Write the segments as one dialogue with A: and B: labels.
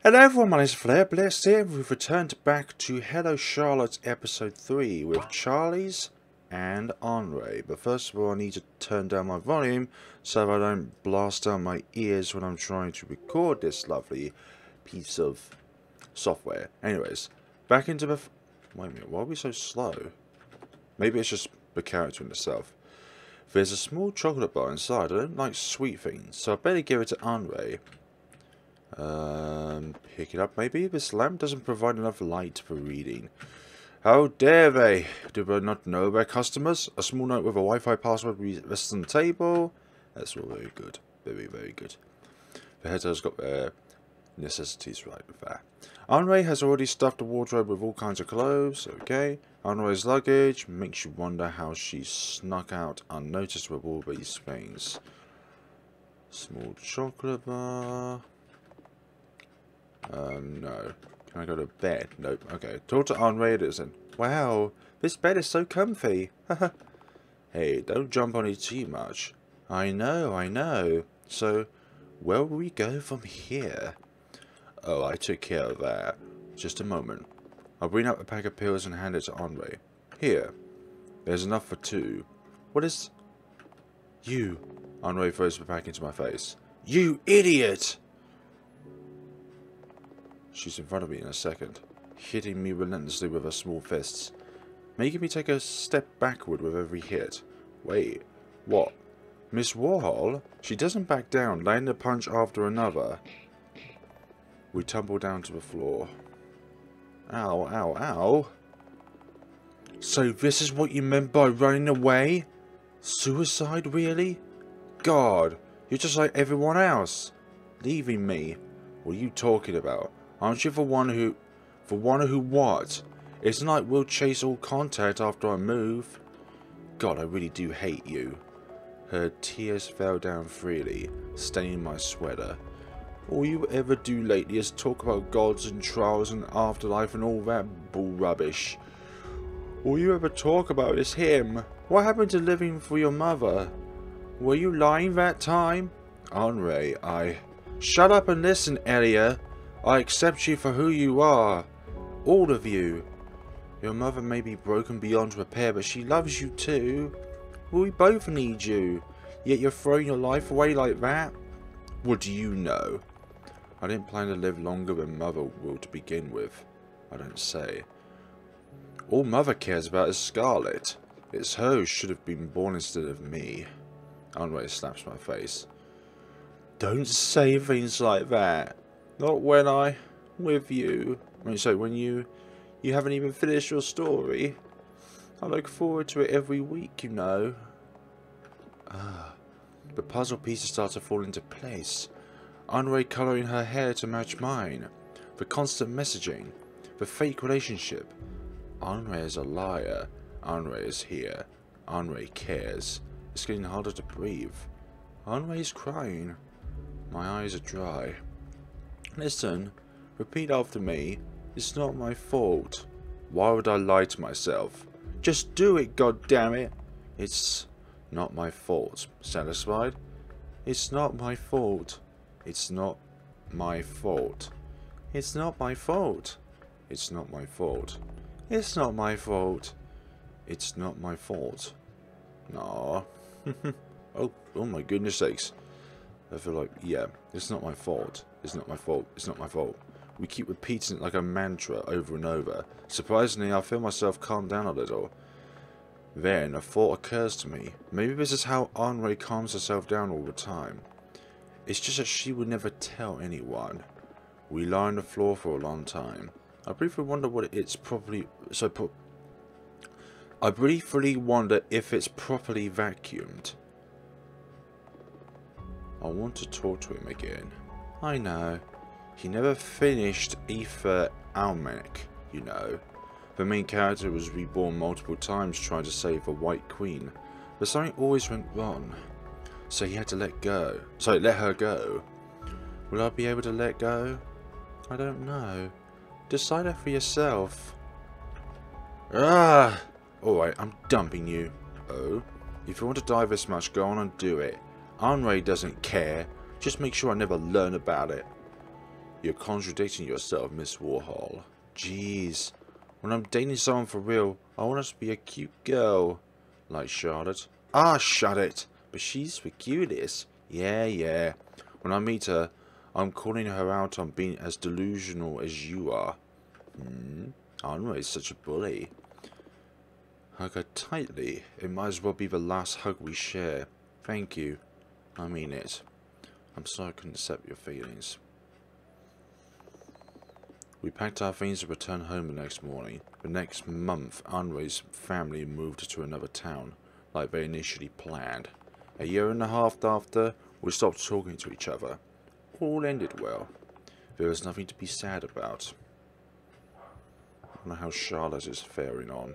A: Hello everyone, my name is FlareBlitzed here. We've returned back to Hello Charlotte episode 3 with Charlie's and Henri. But first of all, I need to turn down my volume so I don't blast out my ears when I'm trying to record this lovely piece of software. Anyways, back into the... Wait a minute, why are we so slow? Maybe it's just the character in itself. There's a small chocolate bar inside. I don't like sweet things, so I better give it to Henri. Pick it up maybe? This lamp doesn't provide enough light for reading. How dare they? Do they not know their customers? A small note with a Wi-Fi password rests on the table. That's all very good. Very, very good. The head's got their necessities right with that. Henri has already stuffed a wardrobe with all kinds of clothes. Okay. Henri's luggage makes you wonder how she snuck out unnoticed with all these things. Small chocolate bar. No. Can I go to bed? Nope. Okay. Talk to Henri it isn't. Wow, this bed is so comfy. Hey, don't jump on it too much. I know. So, where will we go from here? Oh, I took care of that. Just a moment. I'll bring up a pack of pills and hand it to Henri. Here. There's enough for 2. What is... You. Henri throws the pack into my face. You idiot! She's in front of me in a second, hitting me relentlessly with her small fists, making me take a step backward with every hit. Wait, what? Miss Warhol? She doesn't back down, landing a punch after another. We tumble down to the floor. Ow, ow, ow. So this is what you meant by running away? Suicide, really? God, you're just like everyone else. Leaving me. What are you talking about? Aren't you for one who what? It's not like we'll chase all contact after I move. God, I really do hate you. Her tears fell down freely, staining my sweater. All you ever do lately is talk about gods and trials and afterlife and all that bull rubbish. All you ever talk about is him. What happened to living for your mother? Were you lying that time? Henri, Shut up and listen, Elia. I accept you for who you are. All of you. Your mother may be broken beyond repair, but she loves you too. We both need you. Yet you're throwing your life away like that? What do you know? I didn't plan to live longer than Mother will to begin with. I don't say. All Mother cares about is Scarlett. It's her who should have been born instead of me. Henri slaps my face. Don't say things like that. Not when with you. When you haven't even finished your story. I look forward to it every week, you know. The puzzle pieces start to fall into place. Henri colouring her hair to match mine. The constant messaging. The fake relationship. Henri is a liar. Henri is here. Henri cares. It's getting harder to breathe. Henri is crying. My eyes are dry. Listen, repeat after me. It's not my fault. Why would I lie to myself? Just do it, goddammit. It's not my fault. Satisfied? It's not my fault. It's not my fault. It's not my fault. It's not my fault. It's not my fault. It's not my fault. Nah. oh my goodness sakes. I feel like, yeah, it's not my fault. It's not my fault. It's not my fault. We keep repeating it like a mantra over and over. Surprisingly, I feel myself calm down a little. Then, a thought occurs to me. Maybe this is how Henri calms herself down all the time. It's just that she would never tell anyone. We lie on the floor for a long time. I briefly wonder what it's properly... I briefly wonder if it's properly vacuumed. I want to talk to him again. I know. He never finished etherane, you know. The main character was reborn multiple times trying to save the White Queen. But something always went wrong. So he had to let her go. Will I be able to let go? I don't know. Decide that for yourself. Alright, I'm dumping you. Oh? If you want to die this much, go on and do it. Henri doesn't care. Just make sure I never learn about it. You're contradicting yourself, Miss Warhol. Jeez. When I'm dating someone for real, I want her to be a cute girl. Like Charlotte. Ah, shut it. But she's the cutest. Yeah. When I meet her, I'm calling her out on being as delusional as you are. Anway's such a bully. Hug her tightly. It might as well be the last hug we share. Thank you. I mean it. I'm sorry I couldn't accept your feelings. We packed our things to return home the next morning. The next month, Anway's family moved to another town, like they initially planned. A year and a half after, we stopped talking to each other. All ended well. There was nothing to be sad about. I don't know how Charlotte is faring on.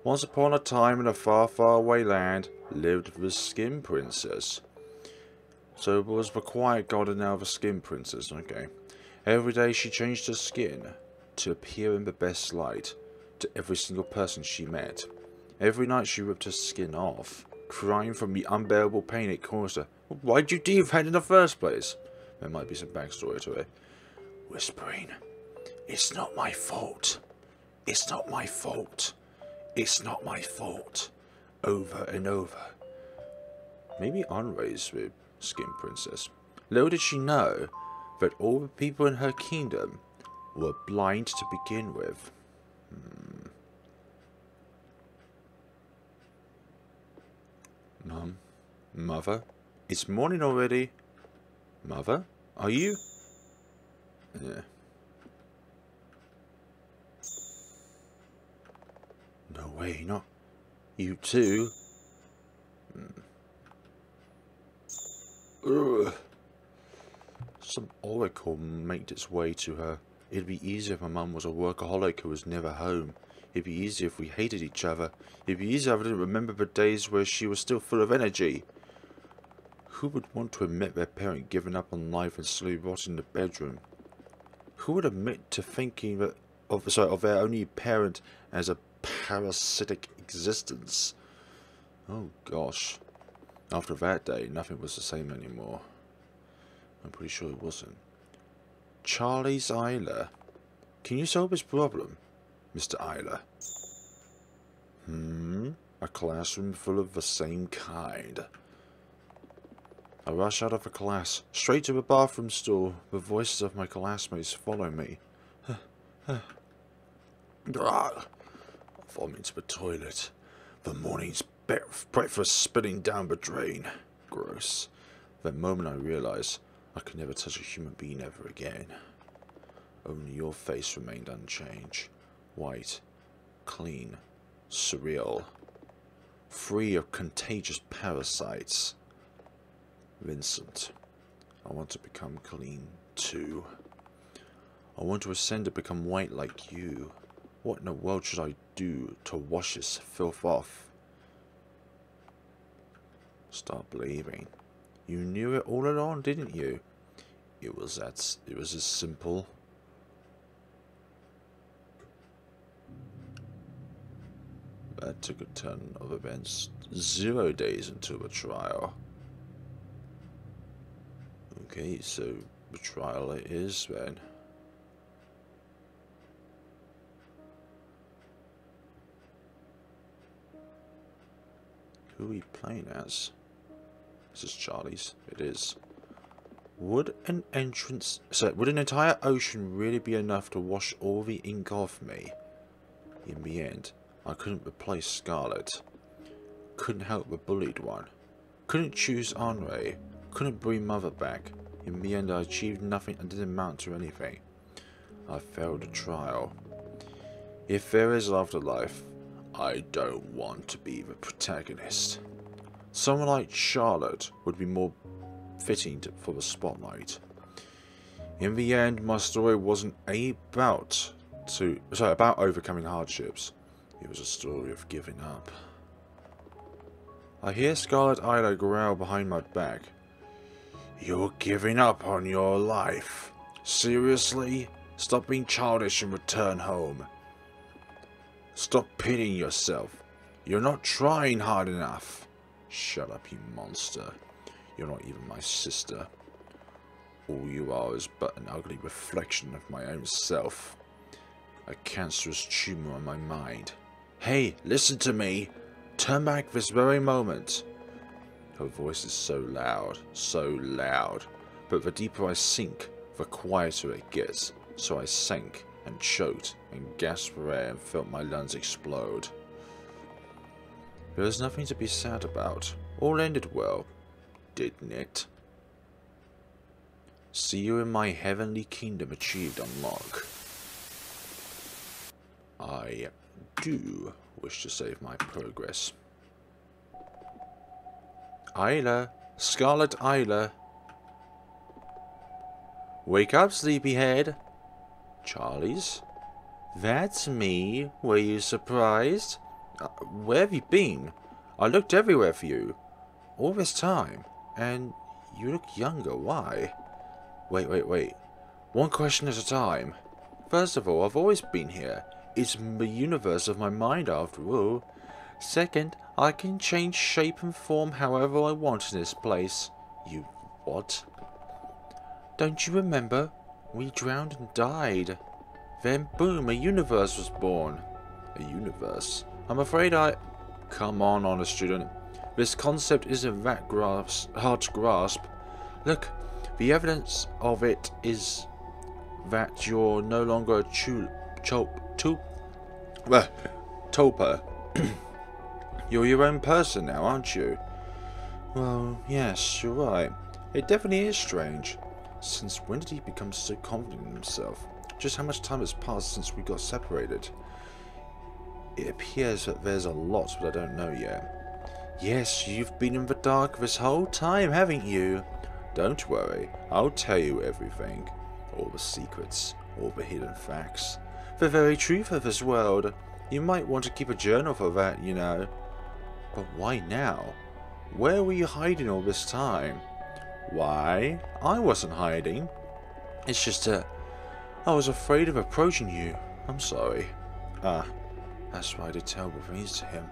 A: Once upon a time in a far, far away land, lived the Skin Princess. So it was the quiet god and now the Skin Princess, okay. Every day she changed her skin to appear in the best light to every single person she met. Every night she ripped her skin off, crying from the unbearable pain it caused her. Why'd you do that in the first place? There might be some backstory to it. Whispering, it's not my fault. It's not my fault. It's not my fault. Over and over. Maybe Anway's the Skin Princess. Little did she know that all the people in her kingdom were blind to begin with. Mum? Mother? It's morning already. Mother? Are you? Yeah. No way, not you too. Ugh. Some oracle made its way to her. It'd be easier if my mum was a workaholic who was never home. It'd be easier if we hated each other. It'd be easier if I didn't remember the days where she was still full of energy. Who would want to admit their parent giving up on life and slowly rotting in the bedroom? Who would admit to thinking of their only parent as a parasitic existence? Oh gosh. After that day, nothing was the same anymore. I'm pretty sure it wasn't. Charlie's Isla. Can you solve this problem, Mr. Isla? A classroom full of the same kind. I rush out of the class, straight to the bathroom stall. The voices of my classmates follow me. I fall into the toilet. The morning's breakfast spilling down the drain. Gross. That moment I realize I could never touch a human being ever again. Only your face remained unchanged. White, clean, surreal. Free of contagious parasites. Vincent, I want to become clean too. I want to ascend to become white like you. What in the world should I do to wash this filth off? Start believing. You knew it all along, didn't you? It was as simple. That took a turn of events. 0 days into the trial. Okay, so the trial it is then. Who are we playing as? This is Charlie's. It is. Would an entire ocean really be enough to wash all the ink off me? In the end, I couldn't replace Scarlett. Couldn't help the bullied one. Couldn't choose Henri. Couldn't bring Mother back. In the end, I achieved nothing and didn't amount to anything. I failed the trial. If there is afterlife, I don't want to be the protagonist. Someone like Charlotte would be more fitting for the spotlight. In the end, my story wasn't about overcoming hardships. It was a story of giving up. I hear Scarlett Isla growl behind my back. You're giving up on your life. Seriously? Stop being childish and return home. Stop pitying yourself. You're not trying hard enough. Shut up, you monster. You're not even my sister. All you are is but an ugly reflection of my own self. A cancerous tumor on my mind. Hey, listen to me! Turn back this very moment! Her voice is so loud, but the deeper I sink, the quieter it gets, so I sank and choked and gasped for air and felt my lungs explode. There was nothing to be sad about. All ended well, didn't it? See you in my heavenly kingdom achieved unlock. I do wish to save my progress. Isla, Scarlett Isla. Wake up, sleepyhead. Charlie's? That's me. Were you surprised? Where have you been? I looked everywhere for you. All this time. And you look younger. Why? Wait. One question at a time. First of all, I've always been here. It's the universe of my mind after all. Second, I can change shape and form however I want in this place. You what? Don't you remember? We drowned and died. Then boom, a universe was born. A universe? I'm afraid I... Come on, honest student. This concept isn't that hard to grasp. Look, the evidence of it is that you're no longer a Toper. You're your own person now, aren't you? Well, yes, you're right. It definitely is strange. Since when did he become so confident in himself? Just how much time has passed since we got separated? It appears that there's a lot that I don't know yet. Yes, you've been in the dark this whole time, haven't you? Don't worry, I'll tell you everything. All the secrets, all the hidden facts. The very truth of this world. You might want to keep a journal for that, you know. But why now? Where were you hiding all this time? Why? I wasn't hiding. It's just that I was afraid of approaching you. I'm sorry. Ah, that's why I did terrible things to him.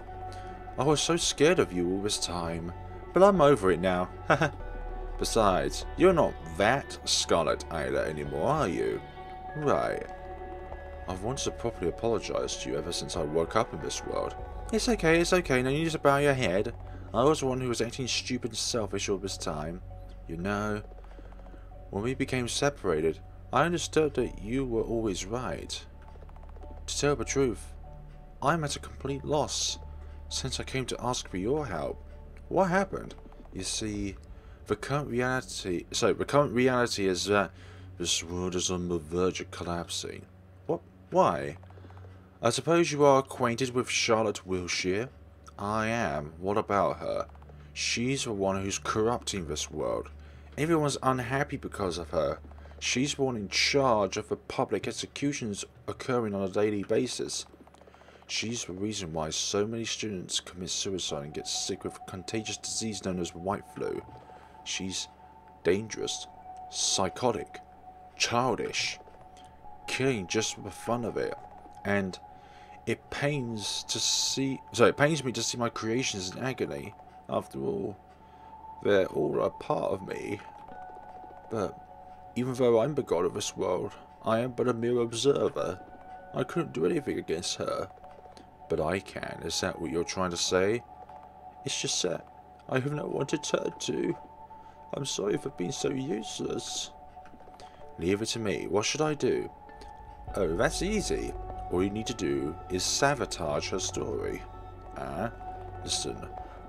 A: I was so scared of you all this time. But I'm over it now. Besides, you're not that Scarlett Isla anymore, are you? Right. I've wanted to properly apologise to you ever since I woke up in this world. It's okay, no need to bow your head. I was the one who was acting stupid and selfish all this time. You know, when we became separated, I understood that you were always right. To tell the truth, I'm at a complete loss, since I came to ask for your help. What happened? You see, the current reality is that this world is on the verge of collapsing. What? Why? I suppose you are acquainted with Charlotte Wilshire? I am. What about her? She's the one who's corrupting this world. Everyone's unhappy because of her. She's the one in charge of the public executions occurring on a daily basis. She's the reason why so many students commit suicide and get sick with a contagious disease known as white flu. She's dangerous, psychotic, childish, killing just for the fun of it, and it pains me to see my creations in agony. After all, they're all a part of me. But even though I'm the god of this world, I am but a mere observer. I couldn't do anything against her. But I can. Is that what you're trying to say? It's just that I have no one to turn to. I'm sorry for being so useless. Leave it to me. What should I do? Oh, that's easy. All you need to do is sabotage her story. Listen.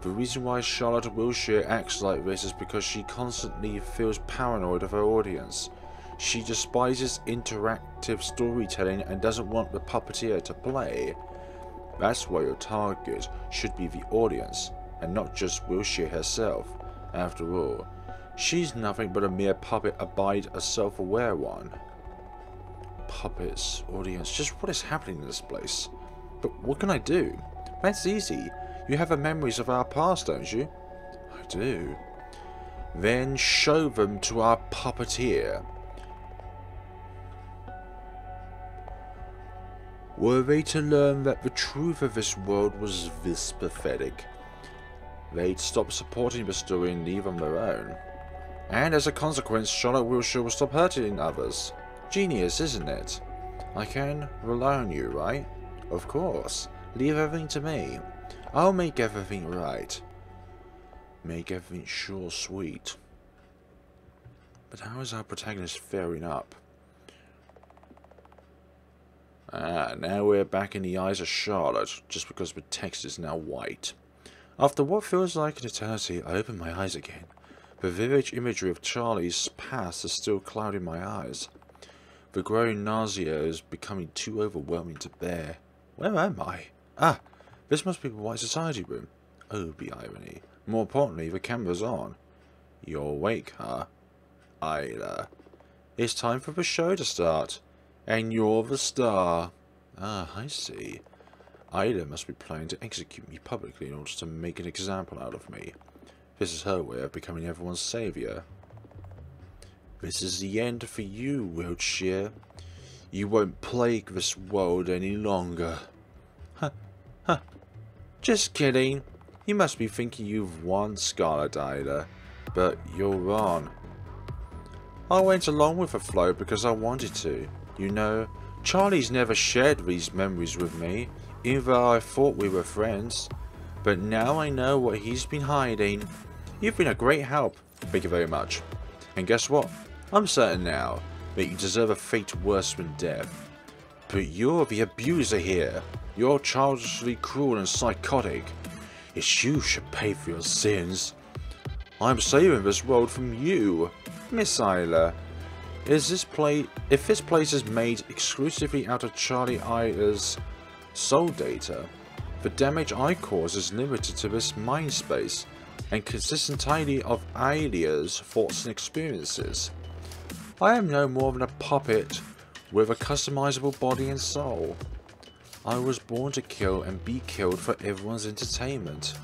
A: The reason why Charlotte Wilshire acts like this is because she constantly feels paranoid of her audience. She despises interactive storytelling and doesn't want the puppeteer to play. That's why your target should be the audience, and not just Wilshire herself. After all, she's nothing but a mere puppet, albeit a self-aware one. Puppets, audience, just what is happening in this place? But what can I do? That's easy. You have the memories of our past, don't you? I do. Then show them to our puppeteer. Were they to learn that the truth of this world was this pathetic, they'd stop supporting the story and leave on their own. And as a consequence, Charlotte will stop hurting others. Genius, isn't it? I can rely on you, right? Of course. Leave everything to me. I'll make everything right. Make everything sure sweet. But how is our protagonist faring up? Ah, now we're back in the eyes of Charlotte, just because the text is now white. After what feels like an eternity, I open my eyes again. The vivid imagery of Charlie's past is still clouding my eyes. The growing nausea is becoming too overwhelming to bear. Where am I? Ah, this must be the White Society room. Oh, the irony. More importantly, the camera's on. You're awake, huh? Ida. It's time for the show to start. And you're the star. Ah, I see. Ida must be planning to execute me publicly in order to make an example out of me. This is her way of becoming everyone's saviour. This is the end for you, Wiltshire. You won't plague this world any longer. Huh, huh. Just kidding. You must be thinking you've won, Scarlett, Ida. But you're wrong. I went along with the flow because I wanted to. You know, Charlie's never shared these memories with me, even though I thought we were friends. But now I know what he's been hiding. You've been a great help. Thank you very much. And guess what? I'm certain now that you deserve a fate worse than death. But you're the abuser here. You're childishly cruel and psychotic. It's you should pay for your sins. I'm saving this world from you, Miss Isla. If this place is made exclusively out of Charlie Ida's soul data, the damage I cause is limited to this mind space and consists entirely of Ida's thoughts and experiences. I am no more than a puppet with a customizable body and soul. I was born to kill and be killed for everyone's entertainment.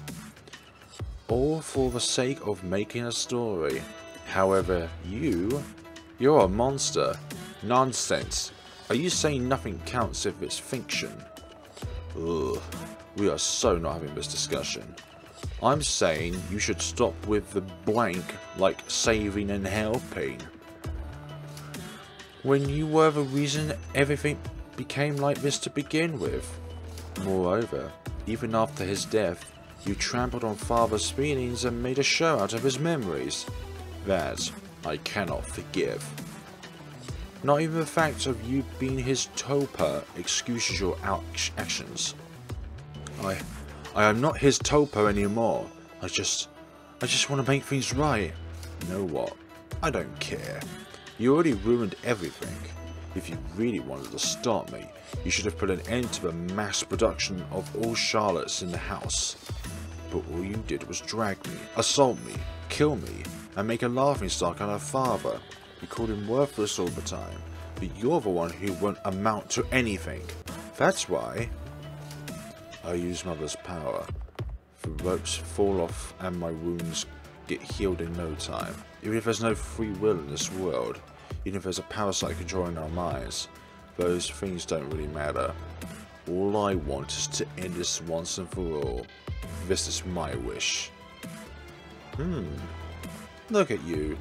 A: All for the sake of making a story. However, you're a monster. Nonsense. Are you saying nothing counts if it's fiction? Ugh, we are so not having this discussion. I'm saying you should stop with the blank like saving and helping. When you were the reason everything became like this to begin with. Moreover, even after his death, you trampled on Father's feelings and made a show out of his memories. That I cannot forgive. Not even the fact of you being his toper excuses your actions. I am not his toper anymore. I just want to make things right. You know what? I don't care. You already ruined everything. If you really wanted to stop me, you should have put an end to the mass production of all Charlottes in the house. But all you did was drag me, assault me, kill me, and make a laughingstock out of Father. You called him worthless all the time, but you're the one who won't amount to anything. That's why I use Mother's power. The ropes fall off and my wounds get healed in no time. Even if there's no free will in this world, even if there's a parasite controlling our minds, those things don't really matter. All I want is to end this once and for all. This is my wish. Look at you.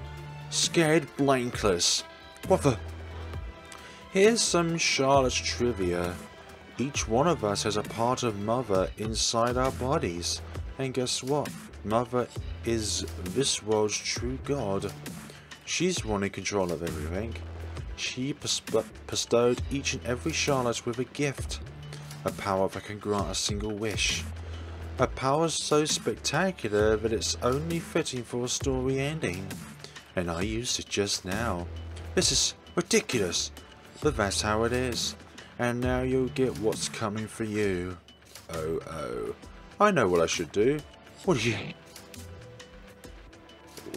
A: Scared blankless. What the? Here's some Charlotte's trivia. Each one of us has a part of Mother inside our bodies. And guess what? Mother is this world's true god. She's the one in control of everything. She bestowed each and every Charlotte with a gift. A power that can grant a single wish. A power so spectacular that it's only fitting for a story ending. And I used it just now. This is ridiculous, but that's how it is. And now you'll get what's coming for you. Oh. I know what I should do. What do you...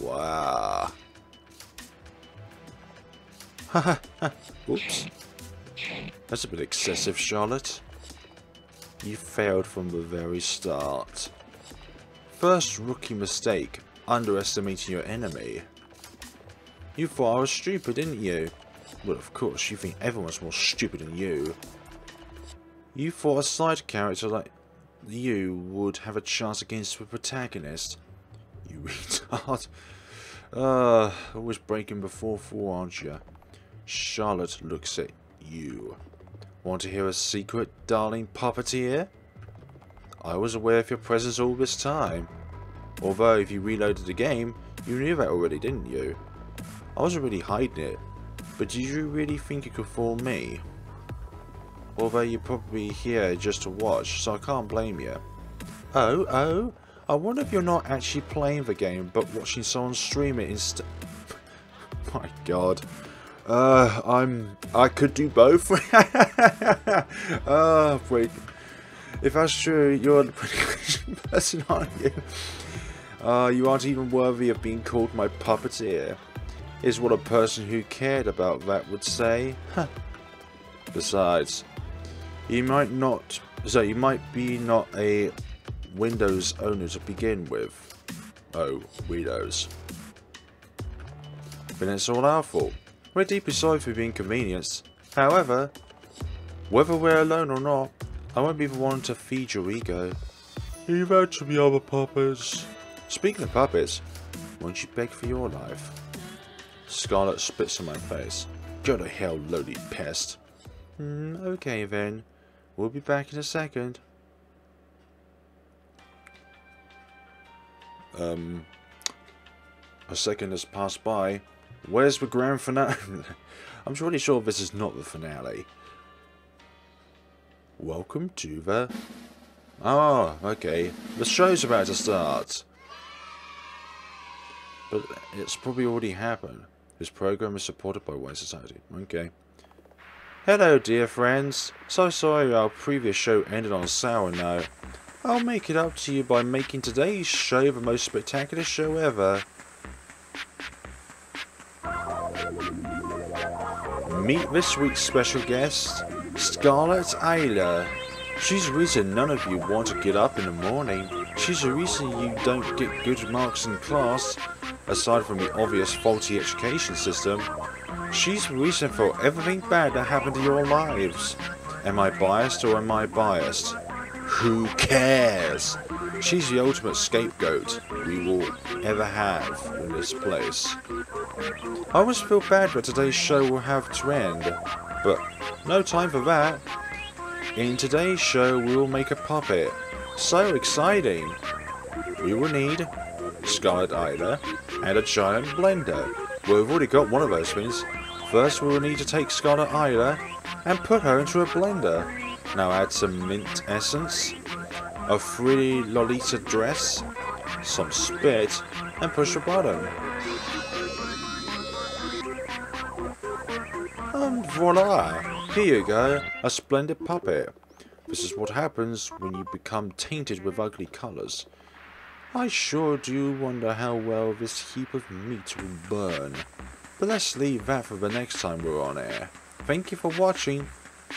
A: Wow. Haha. Oops. That's a bit excessive, Charlotte. You failed from the very start. First rookie mistake, underestimating your enemy. You thought I was stupid, didn't you? Well, of course, you think everyone's more stupid than you. You thought a side character like you would have a chance against the protagonist. You retard. Always breaking before four, aren't you? Charlotte looks at you. Want to hear a secret, darling puppeteer? I was aware of your presence all this time. Although, if you reloaded the game, you knew that already, didn't you? I wasn't really hiding it. But did you really think you could fool me? Although you're probably here just to watch, so I can't blame you. Oh, I wonder if you're not actually playing the game, but watching someone stream it instead. My god. I could do both. Oh, wait. If that's true, you're a pretty Christian person, aren't you? You aren't even worthy of being called my puppeteer, is what a person who cared about that would say. Huh. Besides, you might be not a Windows owner to begin with. Oh, Windows. Then it's all our fault. We're deeply sorry for the inconvenience. However, whether we're alone or not, I won't be the one to feed your ego. Leave that to the other puppets. Speaking of puppets, won't you beg for your life? Scarlett spits in my face. Go to hell, lowly pest. Okay then. We'll be back in a second. A second has passed by. Where's the grand finale? I'm really sure this is not the finale. Welcome to the... Oh, okay. The show's about to start. But it's probably already happened. This program is supported by Wise Society. Okay. Hello, dear friends. So sorry our previous show ended on a sour note. I'll make it up to you by making today's show the most spectacular show ever. Meet this week's special guest, Scarlett EP3. She's the reason none of you want to get up in the morning. She's the reason you don't get good marks in class, aside from the obvious faulty education system. She's the reason for everything bad that happened in your lives. Am I biased or am I biased? Who cares? She's the ultimate scapegoat we will ever have in this place. I almost feel bad that today's show will have to end, but no time for that. In today's show we will make a puppet. So exciting! We will need Scarlett EP3 and a giant blender. Well, we've already got one of those things. First we will need to take Scarlett EP3 and put her into a blender. Now add some mint essence, a frilly Lolita dress, some spit, and push the button. And voila! Here you go, a splendid puppet. This is what happens when you become tainted with ugly colours. I sure do wonder how well this heap of meat will burn. But let's leave that for the next time we're on air. Thank you for watching.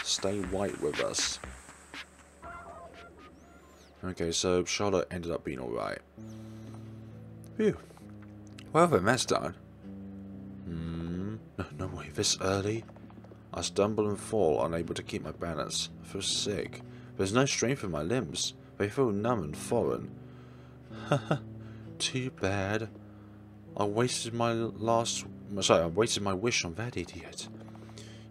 A: Stay white with us. Okay, so Charlotte ended up being alright. Phew. Well then, that's done. No way, this early? I stumble and fall, unable to keep my balance. I feel sick. There's no strength in my limbs. They feel numb and foreign. Haha, too bad. I wasted my wish on that idiot.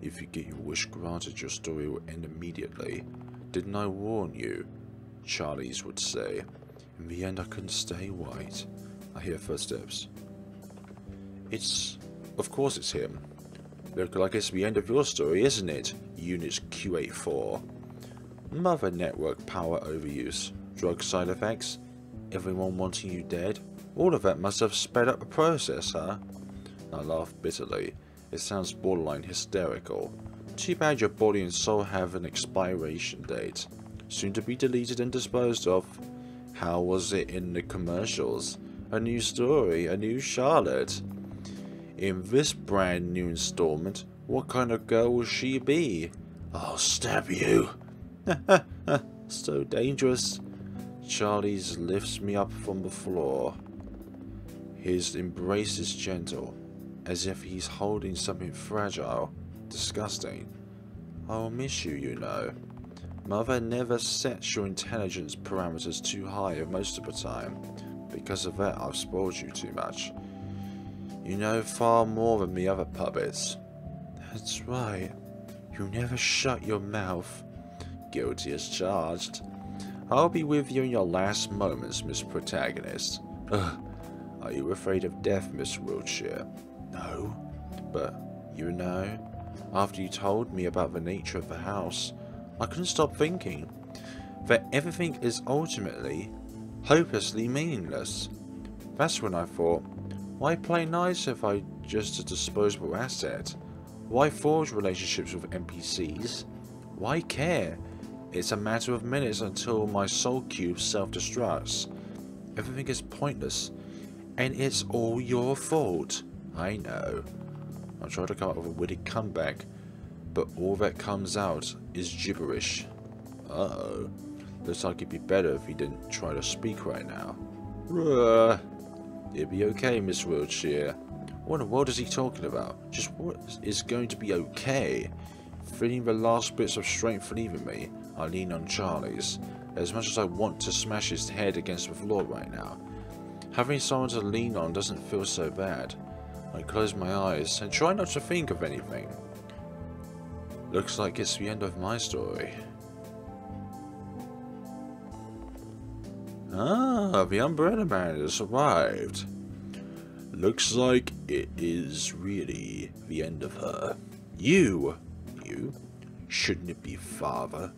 A: If you get your wish granted, your story will end immediately. Didn't I warn you? Charlie's would say. In the end, I couldn't stay white. I hear footsteps. Of course it's him. Look like it's the end of your story, isn't it? Unit Q84. Mother network power overuse. Drug side effects. Everyone wanting you dead. All of that must have sped up the process, huh? I laugh bitterly. It sounds borderline hysterical. Too bad your body and soul have an expiration date. Soon to be deleted and disposed of. How was it in the commercials? A new story, a new Charlotte. In this brand new installment, what kind of girl will she be? I'll stab you. So dangerous. Charlie's lifts me up from the floor. His embrace is gentle, as if he's holding something fragile. Disgusting. I'll miss you, you know. Mother never sets your intelligence parameters too high most of the time. Because of that, I've spoiled you too much. You know far more than the other puppets. That's right. You never shut your mouth. Guilty as charged. I'll be with you in your last moments, Miss Protagonist. Ugh. Are you afraid of death, Miss Wiltshire? No. But, you know, after you told me about the nature of the house, I couldn't stop thinking that everything is ultimately, hopelessly meaningless. That's when I thought, why play nice if I just a disposable asset? Why forge relationships with NPCs? Why care? It's a matter of minutes until my soul cube self-destructs. Everything is pointless, and it's all your fault. I know. I try to come up with a witty comeback, but all that comes out is gibberish. Uh-oh. Looks like it'd be better if he didn't try to speak right now. It'd be okay, Miss Wiltshire. What in the world is he talking about? Just what is going to be okay? Feeling the last bits of strength leaving me, I lean on Charlie's. As much as I want to smash his head against the floor right now, having someone to lean on doesn't feel so bad. I close my eyes and try not to think of anything. Looks like it's the end of my story. Ah, the Umbrella Man has arrived. Looks like it is really the end of her. You? Shouldn't it be father?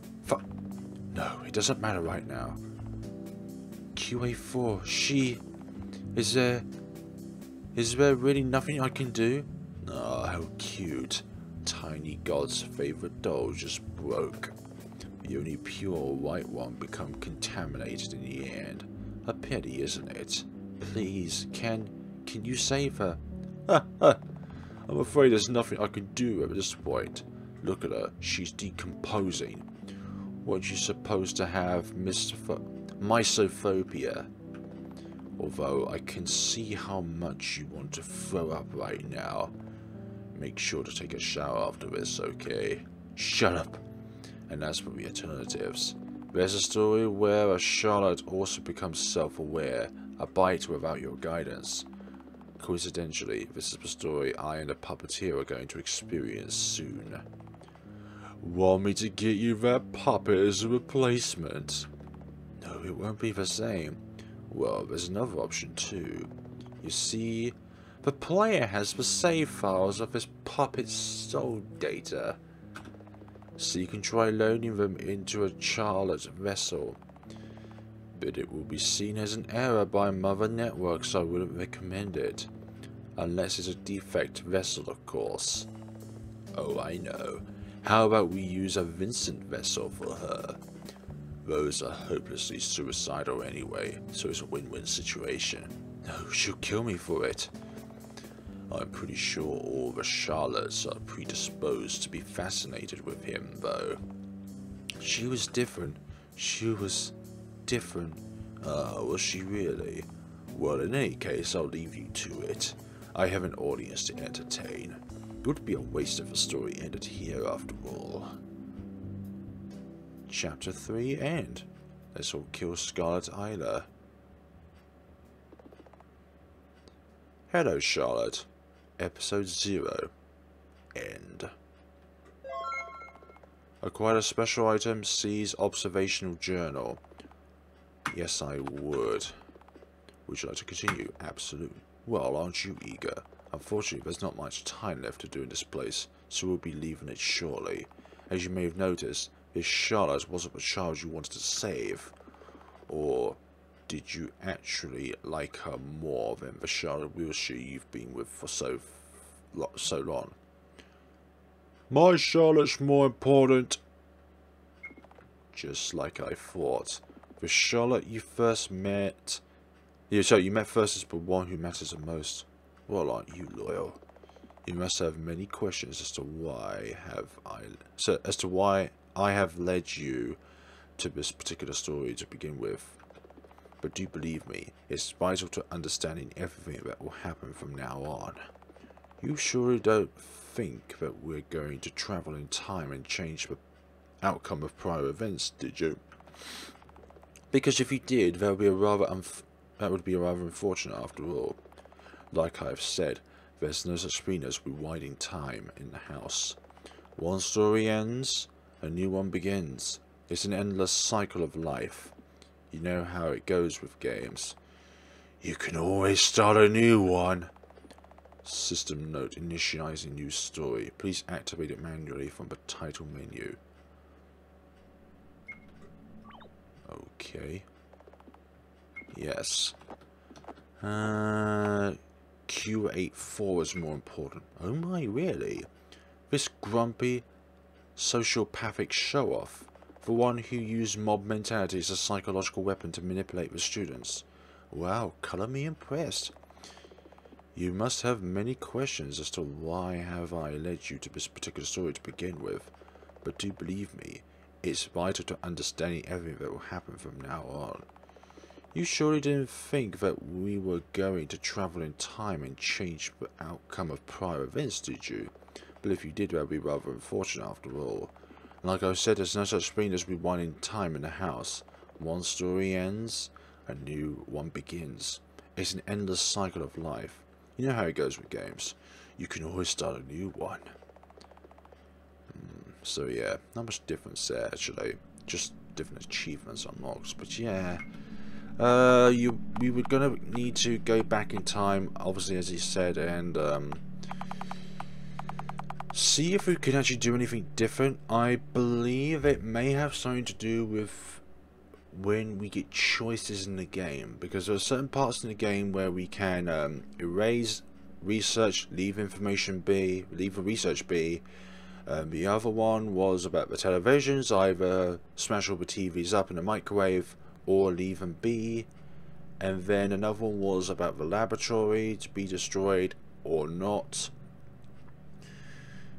A: No, it doesn't matter right now. QA4, she... Is there really nothing I can do? Oh, how cute. Tiny God's favorite doll just broke. The only pure white one become contaminated in the end. A pity, isn't it? Please, can you save her? I'm afraid there's nothing I can do at this point. Look at her, she's decomposing. Weren't you supposed to have mysophobia? Although I can see how much you want to throw up right now. Make sure to take a shower after this, okay? Shut up! And as for the alternatives, there's a story where a Charlotte also becomes self-aware, a bite without your guidance. Coincidentally, this is the story I and the Puppeteer are going to experience soon. Want me to get you that puppet as a replacement? No, it won't be the same. Well, there's another option too. You see, the player has the save files of his puppet's soul data, so you can try loading them into a Charlotte vessel. But it will be seen as an error by Mother Network, so I wouldn't recommend it. Unless it's a defect vessel, of course. Oh, I know. How about we use a Vincent vessel for her? Those are hopelessly suicidal anyway, so it's a win-win situation. No, she'll kill me for it. I'm pretty sure all the Charlottes are predisposed to be fascinated with him, though. She was different. Was she really? Well, in any case, I'll leave you to it. I have an audience to entertain. It would be a waste if the story ended here, after all. Chapter 3 End. Let's all kill Scarlett Isla. Hello, Charlotte. Episode 0. End. Acquire a special item, seize observational journal. Yes, I would. Would you like to continue? Absolutely. Well, aren't you eager? Unfortunately, there's not much time left to do in this place, so we'll be leaving it shortly. As you may have noticed, this Charlotte wasn't the child you wanted to save. Or did you actually like her more than the Charlotte Wiltshire you've been with for so long? My Charlotte's more important. Just like I thought. The Charlotte you first met... you met first is the one who matters the most. Well, aren't you loyal? You must have many questions as to why I have led you to this particular story to begin with. But do believe me, it's vital to understanding everything that will happen from now on. You surely don't think that we're going to travel in time and change the outcome of prior events, did you? Because if you did, that would be rather unfortunate after all. Like I've said, There's no such thing as rewinding time in the house. One story ends, a new one begins. It's an endless cycle of life. You know how it goes with games. You can always start a new one. System note, initializing new story. Please activate it manually from the title menu. Okay. Yes. Q84 is more important. Oh my, really? This grumpy, sociopathic show-off. The one who used mob mentality as a psychological weapon to manipulate the students. Wow, colour me impressed. You must have many questions as to why have I led you to this particular story to begin with. But do believe me, it's vital to understanding everything that will happen from now on. You surely didn't think that we were going to travel in time and change the outcome of prior events, did you? But if you did, that would be rather unfortunate after all. Like I said, there's no such thing as rewinding time in the house. One story ends, a new one begins. It's an endless cycle of life. You know how it goes with games. You can always start a new one. So yeah, not much difference there actually. Just different achievements unlocked. But yeah, we were gonna need to go back in time, obviously, as he said, and see if we can actually do anything different. I believe it may have something to do with when we get choices in the game, because there are certain parts in the game where we can erase research, leave information be, leave the research be. The other one was about the televisions, either smash all the TVs up in the microwave or leave them be. And then another one was about the laboratory to be destroyed or not.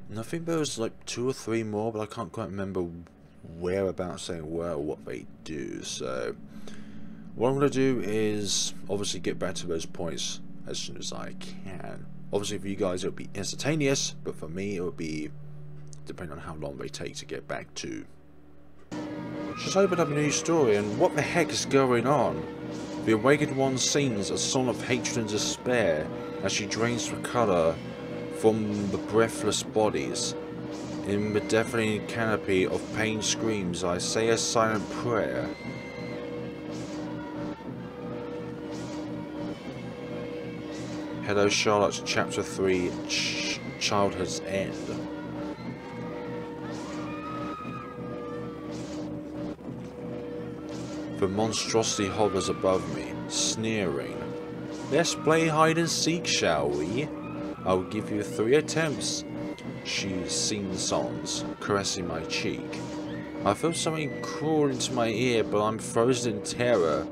A: And I think there was like 2 or 3 more, but I can't quite remember whereabouts they were or what they do. So what I'm going to do is obviously get back to those points as soon as I can. Obviously for you guys it will be instantaneous, but for me it will be depending on how long they take to get back to. Just opened up a new story, and what the heck is going on? The awakened one sings a song of hatred and despair as she drains the colour from the breathless bodies. In the deafening canopy of pain screams, I say a silent prayer. Hello Charlotte, Chapter 3, Childhood's End. The monstrosity hovers above me, sneering. Let's play hide and seek, shall we? I'll give you 3 attempts. She sings songs, caressing my cheek. I feel something crawl into my ear, but I'm frozen in terror.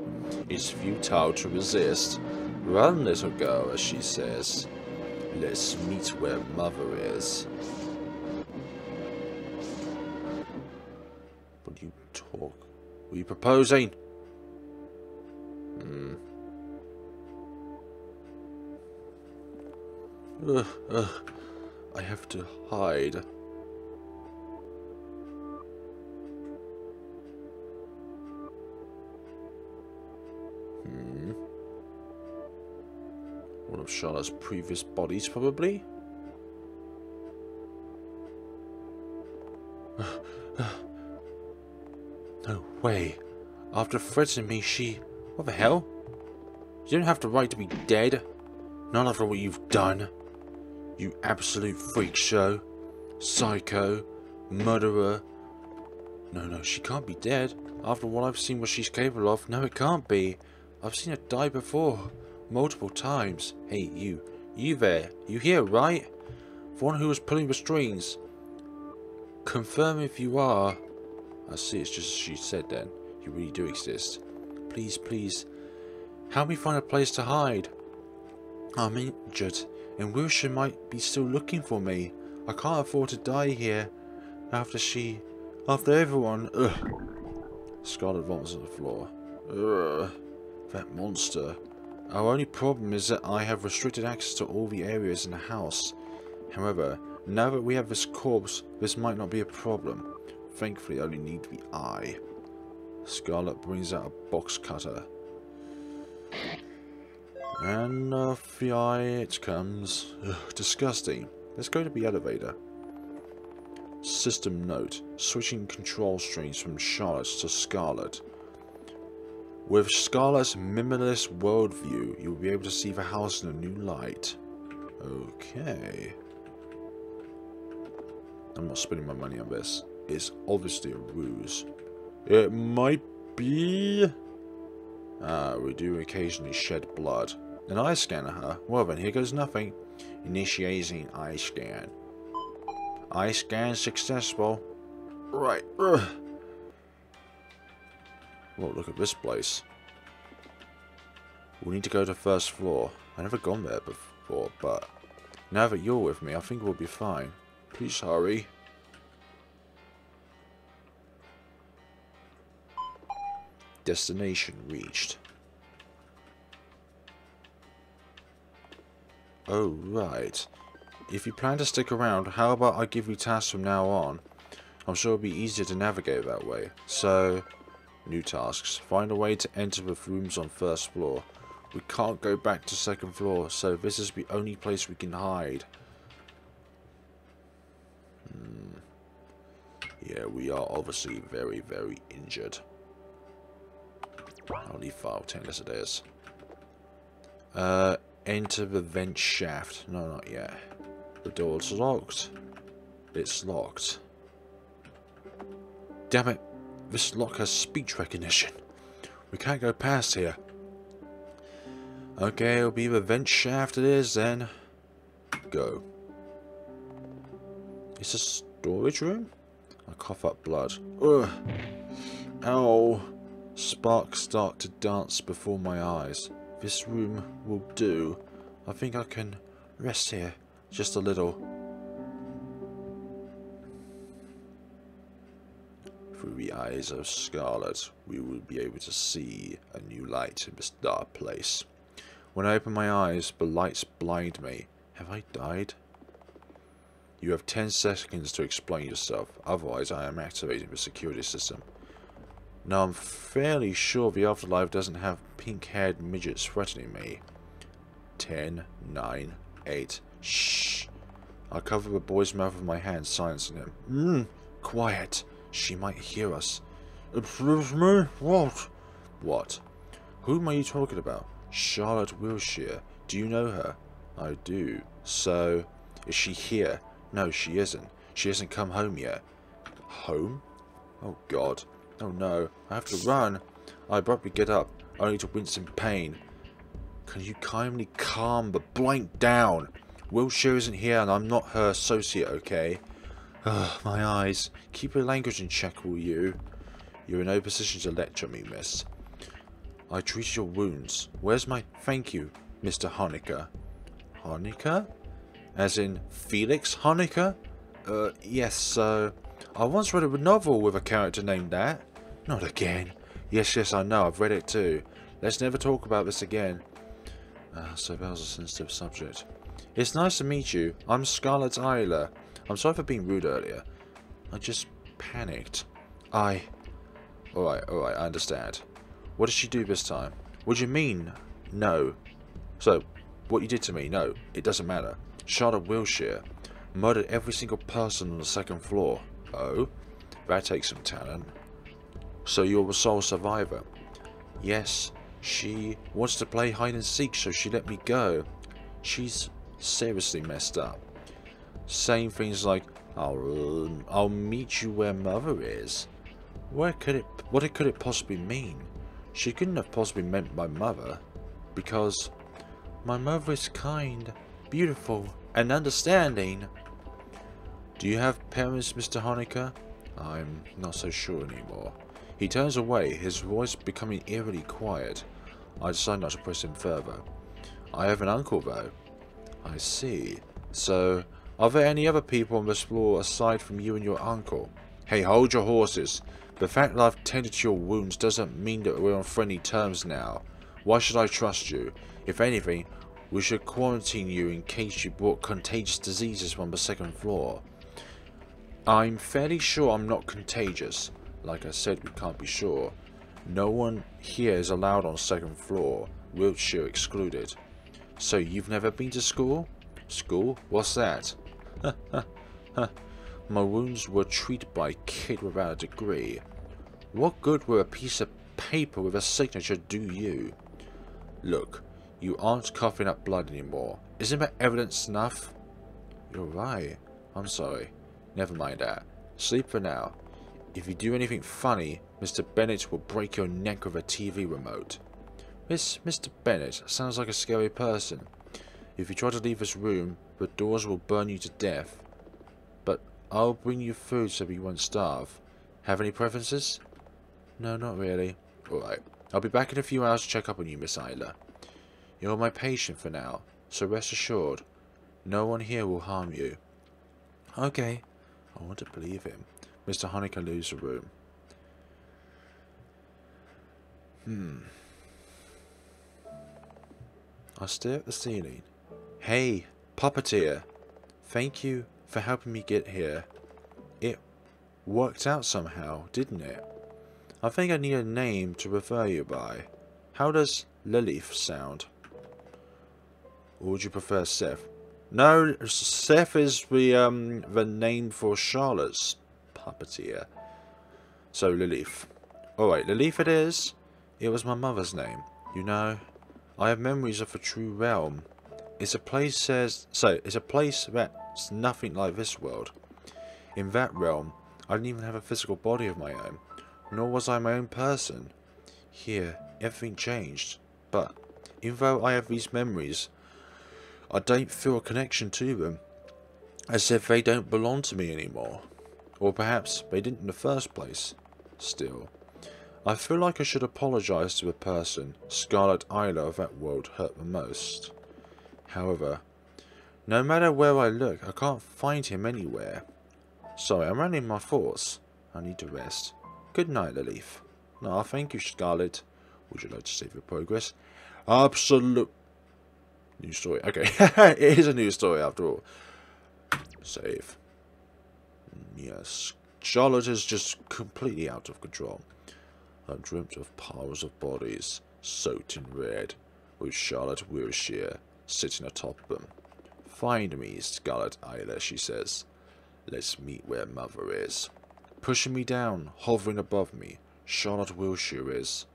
A: It's futile to resist. Run, little girl, as she says. Let's meet where mother is. What do you talk? What are you proposing? I have to hide. One of Charlotte's previous bodies, probably? No way. After threatening me, she... What the hell? You don't have the right to be dead. Not after what you've done. You absolute freak show. Psycho. Murderer. No, she can't be dead. After what I've seen what she's capable of, no, it can't be. I've seen her die before. Multiple times. Hey, you there. You here, right? The one who was pulling the strings. Confirm if you are. I see, it's just as she said then. You really do exist. Please. Help me find a place to hide. I'm injured, and Wilshire might be still looking for me. I can't afford to die here. After everyone. Ugh. Scarlett vomits on the floor. Ugh. That monster. Our only problem is that I have restricted access to all the areas in the house. However, now that we have this corpse, this might not be a problem. Thankfully, I only need the eye. Scarlett brings out a box cutter. And off it comes. Ugh, disgusting. Let's go to the elevator. System note. Switching control strings from Charlotte to Scarlett. With Scarlett's minimalist worldview, you'll be able to see the house in a new light. Okay. I'm not spending my money on this. It's obviously a ruse. It might be... we do occasionally shed blood. An eye scanner, huh? Well then, here goes nothing. Initiating eye scan. Eye scan successful. Right. Ugh. Well, look at this place. We need to go to the first floor. I've never gone there before, but now that you're with me, I think we'll be fine. Please hurry. Destination reached. Oh, right. If you plan to stick around, how about I give you tasks from now on? I'm sure it'll be easier to navigate that way. So, new tasks. Find a way to enter the rooms on first floor. We can't go back to second floor, so this is the only place we can hide. Yeah, we are obviously very, very injured. I'll leave file 10 as it is. Enter the vent shaft. No, not yet. The door's locked. It's locked. Damn it. This lock has speech recognition. We can't go past here. Okay, it'll be the vent shaft it is then. Go. It's a storage room? I cough up blood. Ugh. Ow. Sparks start to dance before my eyes. This room will do. I think I can rest here just a little. Through the eyes of Scarlett, we will be able to see a new light in this dark place. When I open my eyes, the lights blind me. Have I died? You have 10 seconds to explain yourself, otherwise I am activating the security system. Now I'm fairly sure the afterlife doesn't have pink-haired midgets threatening me. 10, 9, 8, shh. I cover the boy's mouth with my hand, silencing him. Quiet. She might hear us. Excuse me? What? What? Whom are you talking about? Charlotte Wilshire. Do you know her? I do. So, is she here? No, she isn't. She hasn't come home yet. Home? Oh God. Oh no. I have to run. I abruptly get up, only to wince in pain. Can you kindly calm the blank down? Wilshire isn't here and I'm not her associate, okay? Ugh, my eyes. Keep your language in check, will you? You're in no position to lecture me, miss. I treated your wounds. Where's my thank you, Mr. Honecker? Honecker? As in Felix Honecker? Yes, so... I once read a novel with a character named that. Not again. Yes, I know, I've read it too. Let's never talk about this again. So that was a sensitive subject. It's nice to meet you. I'm Scarlett Eiler. I'm sorry for being rude earlier. I just panicked. Alright, I understand. What did she do this time? What do you mean? No. So, what you did to me? No, it doesn't matter. Charlotte Wilshire murdered every single person on the second floor. Oh? That takes some talent. So you're the sole survivor? Yes. She wants to play hide and seek, so she let me go. She's seriously messed up. Saying things like, I'll meet you where Mother is. What could it possibly mean? She couldn't have possibly meant my mother, because my mother is kind, beautiful, and understanding. Do you have parents, Mr. Honecker? I'm not so sure anymore. He turns away, his voice becoming eerily quiet. I decide not to press him further. I have an uncle, though. I see. So, are there any other people on this floor aside from you and your uncle? Hey, hold your horses. The fact that I've tended to your wounds doesn't mean that we're on friendly terms now. Why should I trust you? If anything, we should quarantine you in case you brought contagious diseases from the second floor. I'm fairly sure I'm not contagious. Like I said, we can't be sure. No one here is allowed on second floor, Wiltshire excluded. So you've never been to school? School? What's that? My wounds were treated by a kid without a degree. What good will a piece of paper with a signature do you? Look, you aren't coughing up blood anymore. Isn't that evidence enough? You're right. I'm sorry. Never mind that. Sleep for now. If you do anything funny, Mr. Bennett will break your neck with a TV remote. Mr. Bennett sounds like a scary person. If you try to leave this room, the doors will burn you to death. But I'll bring you food so you won't starve. Have any preferences? No, not really. Alright. I'll be back in a few hours to check up on you, Miss Isla. You're my patient for now, so rest assured, no one here will harm you. Okay. I want to believe him. Mr. Honecker leaves the room. I stare at the ceiling. Hey, Puppeteer. Thank you for helping me get here. It worked out somehow, didn't it? I think I need a name to refer you by. How does Lilith sound? Or would you prefer Seth? No, Seth is the name for Charlotte's Puppeteer. So Lilith. Alright, Lilith it is. It was my mother's name. You know, I have memories of a true realm. It's a place that's nothing like this world. In that realm, I didn't even have a physical body of my own, nor was I my own person. Here, everything changed, but even though I have these memories, I don't feel a connection to them, as if they don't belong to me anymore. Or perhaps they didn't in the first place. Still, I feel like I should apologize to the person, Scarlett Isla, of that world hurt the most. However, no matter where I look, I can't find him anywhere. Sorry, I'm running my thoughts. I need to rest. Good night, Lilith. No, thank you, Scarlett. Would you like to save your progress? Absolute. New story. Okay, it is a new story after all. Save. Yes, Charlotte is just completely out of control. I dreamt of piles of bodies, soaked in red, with Charlotte Wilshire sitting atop them. Find me, Scarlett Isla, she says. Let's meet where Mother is. Pushing me down, hovering above me, Charlotte Wilshire is...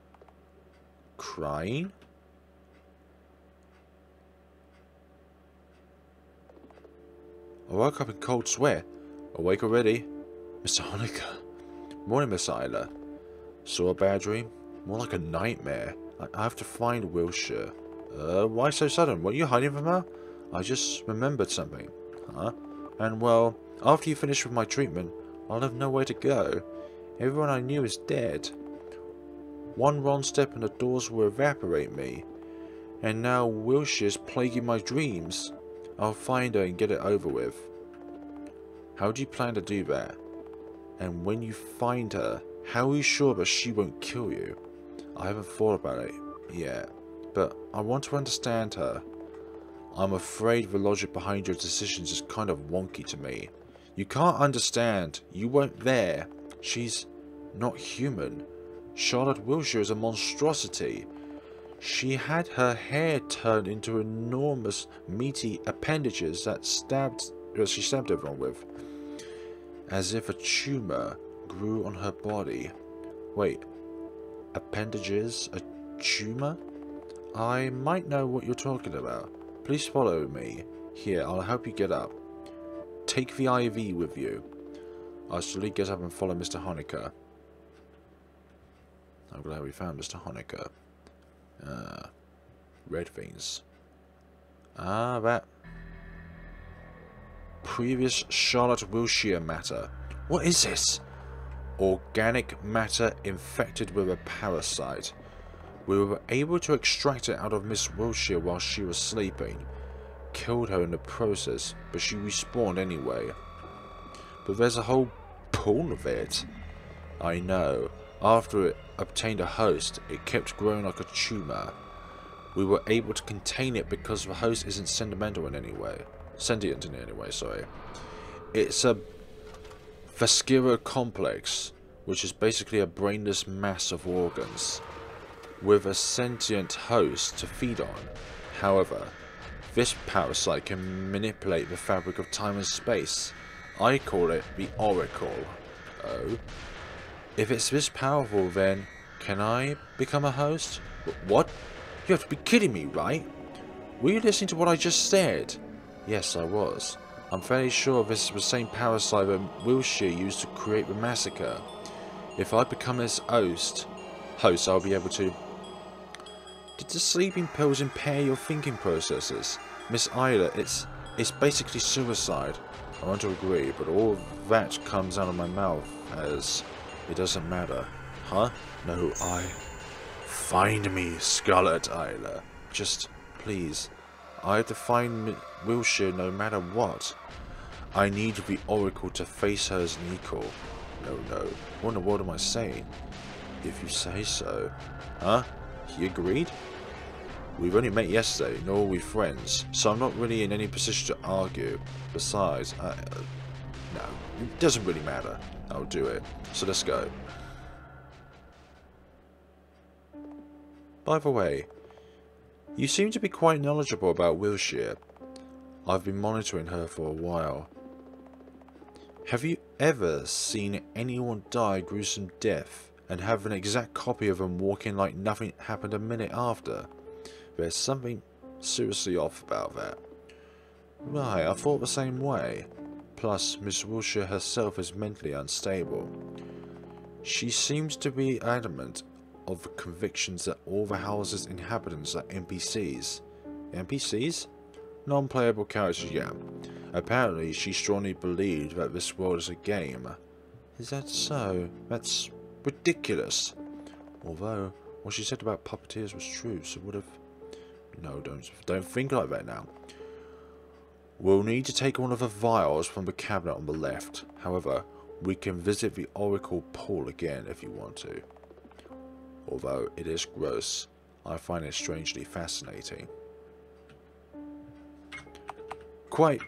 A: crying? I woke up in cold sweat. Awake already? Mr. Honecker. Morning, Miss Isla. Saw a bad dream? More like a nightmare. I have to find Wilshire. Why so sudden? Were you hiding from her? I just remembered something. Huh? And well, after you finish with my treatment, I'll have nowhere to go. Everyone I knew is dead. One wrong step and the doors will evaporate me. And now Wilshire's plaguing my dreams. I'll find her and get it over with. How do you plan to do that? And when you find her, how are you sure that she won't kill you? I haven't thought about it yet, but I want to understand her. I'm afraid the logic behind your decisions is kind of wonky to me. You can't understand. You weren't there. She's not human. Charlotte Wilshire is a monstrosity. She had her hair turned into enormous, meaty appendages that she stabbed everyone with. As if a tumor grew on her body. Wait, appendages? A tumor? I might know what you're talking about. Please follow me. Here, I'll help you get up. Take the IV with you. I slowly get up and follow Mr. Honecker. I'm glad we found Mr. Honecker. Red things. That. Previous Charlotte Wilshire matter. What is this? Organic matter infected with a parasite. We were able to extract it out of Miss Wilshire while she was sleeping. Killed her in the process, but she respawned anyway. But there's a whole pool of it. I know. After it obtained a host, it kept growing like a tumor. We were able to contain it because the host isn't sentient in any way, sorry. It's a vascular complex, which is basically a brainless mass of organs, with a sentient host to feed on. However, This parasite can manipulate the fabric of time and space. I call it the Oracle. Oh? If it's this powerful, then can I become a host? What? You have to be kidding me, right? Were you listening to what I just said? Yes, I was. I'm fairly sure this is the same parasite that Wilshire used to create the massacre. If I become its host, I'll be able to... Did the sleeping pills impair your thinking processes? Miss Isla, it's basically suicide. I want to agree, but all that comes out of my mouth as... It doesn't matter. Huh? No, Find me, Scarlett Isla. Just, please. I have to find Wilshire no matter what. I need the Oracle to face her as an equal. No. What in the world am I saying? If you say so. Huh? He agreed? We've only met yesterday, nor are we friends, so I'm not really in any position to argue. Besides, no, it doesn't really matter. I'll do it. So let's go. By the way, you seem to be quite knowledgeable about Wilshire. I've been monitoring her for a while. Have you ever seen anyone die a gruesome death and have an exact copy of them walking like nothing happened a minute after? There's something seriously off about that. Right, I thought the same way. Plus, Miss Wilshire herself is mentally unstable. She seems to be adamant of the convictions that all the house's inhabitants are NPCs. NPCs? Non-playable characters, yeah. Apparently, she strongly believed that this world is a game. Is that so? That's ridiculous. Although, what she said about puppeteers was true, so would have... No, don't think like that now. We'll need to take one of the vials from the cabinet on the left. However, we can visit the Oracle pool again if you want to. Although it is gross, I find it strangely fascinating. Quite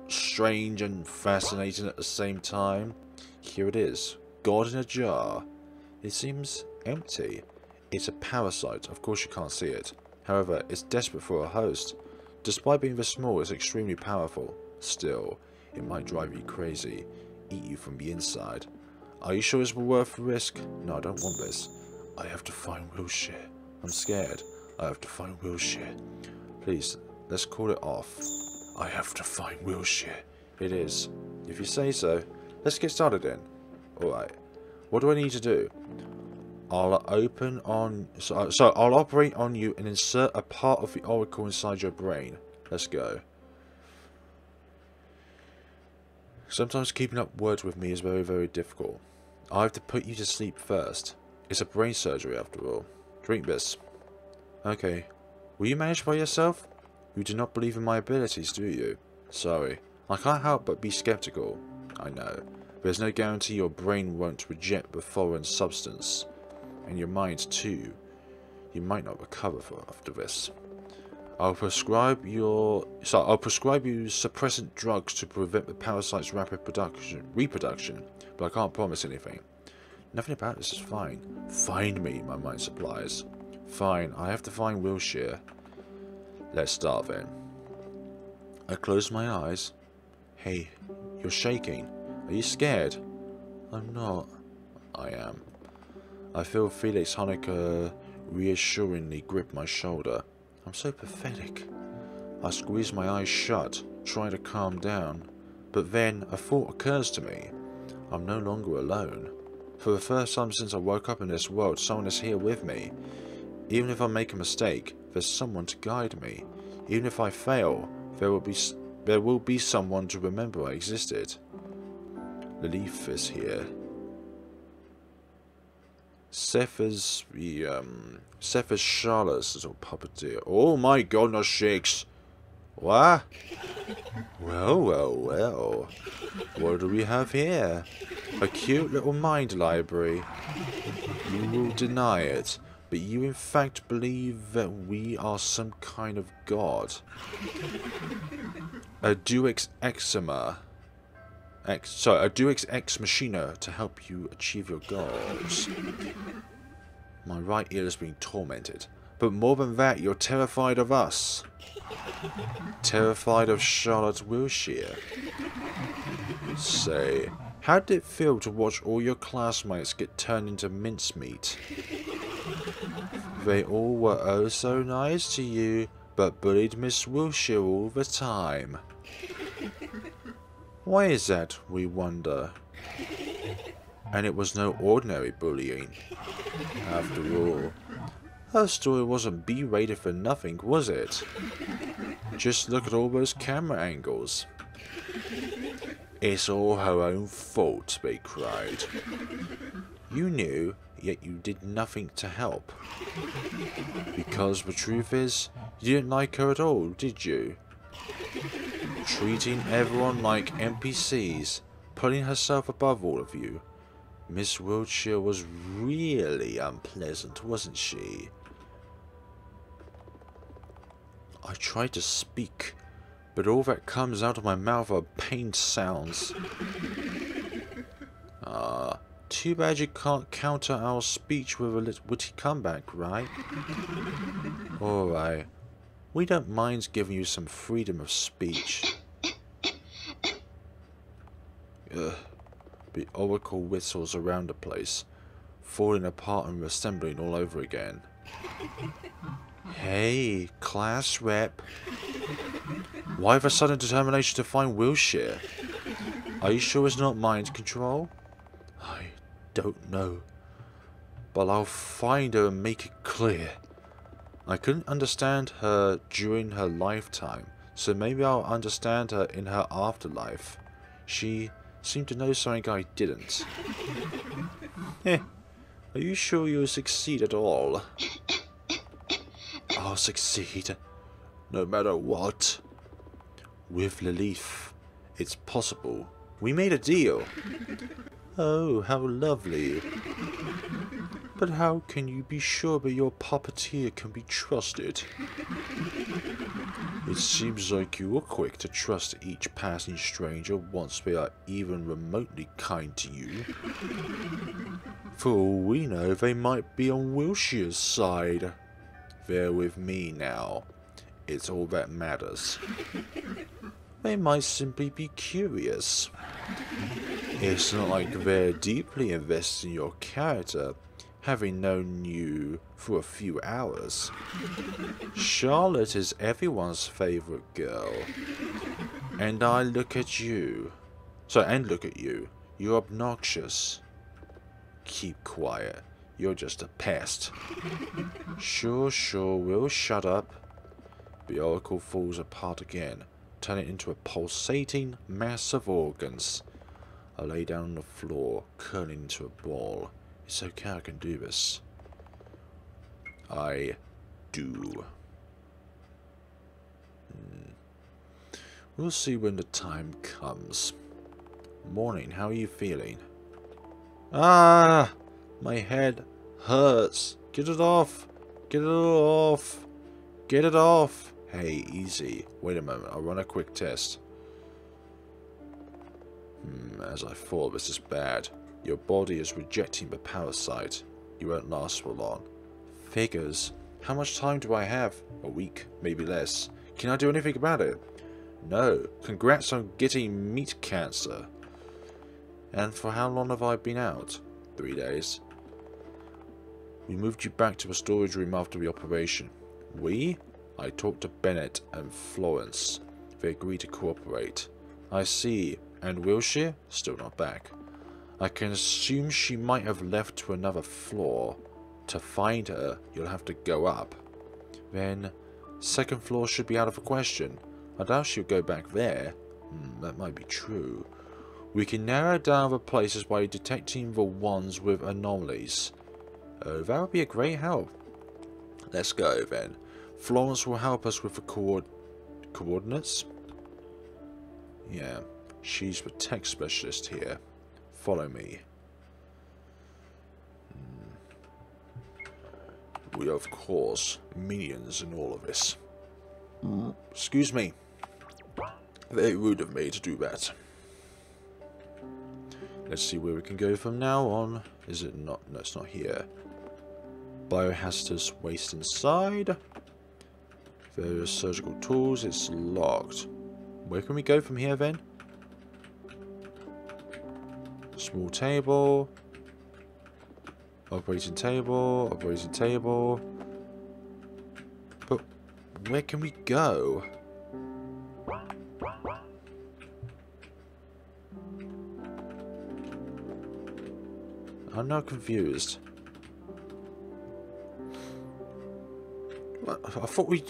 A: strange and fascinating at the same time. Here it is, God in a jar. It seems empty. It's a parasite, of course you can't see it. However, it's desperate for a host. Despite being this small, it's extremely powerful. Still, it might drive you crazy, eat you from the inside. Are you sure it's worth the risk? No, I don't want this. I have to find Wilshire. I'm scared. I have to find Wilshire. Please, let's call it off. I have to find Wilshire. It is. If you say so. Let's get started then. Alright. What do I need to do? I'll open on... So I'll operate on you and insert a part of the Oracle inside your brain. Let's go. Sometimes keeping up words with me is very, very difficult. I have to put you to sleep first. It's a brain surgery after all. Drink this. Okay. Will you manage by yourself? You do not believe in my abilities, do you? Sorry. I can't help but be skeptical. I know. There's no guarantee your brain won't reject the foreign substance. And your mind too. You might not recover after this. I'll prescribe you suppressant drugs to prevent the parasite's rapid reproduction, but I can't promise anything. Nothing about this is fine. Find me, my mind supplies. Fine, I have to find Wilshire. Let's start then. I close my eyes. Hey, you're shaking. Are you scared? I'm not. I am. I feel Felix Honecker reassuringly grip my shoulder. I'm so pathetic. I squeeze my eyes shut, try to calm down. But then a thought occurs to me. I'm no longer alone. For the first time since I woke up in this world, someone is here with me. Even if I make a mistake, there's someone to guide me. Even if I fail, there will be someone to remember I existed. Leaf is here. Cephas Charlotte's little puppeteer. Oh my goodness shakes. What? Well. What do we have here? A cute little mind library. You will deny it, but you in fact believe that we are some kind of god. A Deus Ex Machina to help you achieve your goals. My right ear is being tormented. But more than that, you're terrified of us. Terrified of Charlotte Wilshire. Say, how did it feel to watch all your classmates get turned into mincemeat? They all were oh so nice to you, but bullied Miss Wilshire all the time. Why is that, we wonder? And it was no ordinary bullying. After all, her story wasn't B-rated for nothing, was it? Just look at all those camera angles. It's all her own fault, they cried. You knew, yet you did nothing to help. Because the truth is, you didn't like her at all, did you? Treating everyone like NPCs, putting herself above all of you. Miss Wilshire was really unpleasant, wasn't she? I tried to speak, but all that comes out of my mouth are pained sounds. Too bad you can't counter our speech with a little witty comeback, right? Alright, we don't mind giving you some freedom of speech. Ugh. The oracle whistles around the place, falling apart and reassembling all over again. Hey, class rep. Why the sudden determination to find Wilshire? Are you sure it's not mind control? I don't know. But I'll find her and make it clear. I couldn't understand her during her lifetime, so maybe I'll understand her in her afterlife. She seemed to know something I didn't. Are you sure you'll succeed at all? I'll succeed, no matter what. With Lilith, it's possible. We made a deal. Oh, how lovely. But how can you be sure that your puppeteer can be trusted? It seems like you are quick to trust each passing stranger once they are even remotely kind to you. For all we know, they might be on Wilshire's side. They're with me now. It's all that matters. They might simply be curious. It's not like they're deeply invested in your character, having known you for a few hours. Charlotte is everyone's favourite girl. And look at you. You're obnoxious. Keep quiet. You're just a pest. Sure, we'll shut up. The oracle falls apart again, turning into a pulsating mass of organs. I lay down on the floor, curling into a ball. It's okay, I can do this. I do. We'll see when the time comes. Morning, how are you feeling? Ah! My head hurts. Get it off. Get it off. Get it off. Hey, easy. Wait a moment, I'll run a quick test. As I thought, this is bad. Your body is rejecting the parasite. You won't last for long. Figures. How much time do I have? A week, maybe less. Can I do anything about it? No. Congrats on getting meat cancer. And for how long have I been out? 3 days. We moved you back to the storage room after the operation. We? I talked to Bennett and Florence. They agreed to cooperate. I see. And Wilshire? Still not back. I can assume she might have left to another floor. To find her, you'll have to go up. Then, second floor should be out of the question. I doubt she'll go back there. That might be true. We can narrow down the places by detecting the ones with anomalies. Oh, that would be a great help. Let's go then. Florence will help us with the coordinates. Yeah, she's the tech specialist here. Follow me. We are, of course, minions in all of this. Excuse me. Very rude of me to do that. Let's see where we can go from now on. Is it not? No, it's not here. Biohazardous waste inside. Various surgical tools. It's locked. Where can we go from here then? Small table. Operating table. Operating table. But where can we go? I'm now confused. What? I thought we...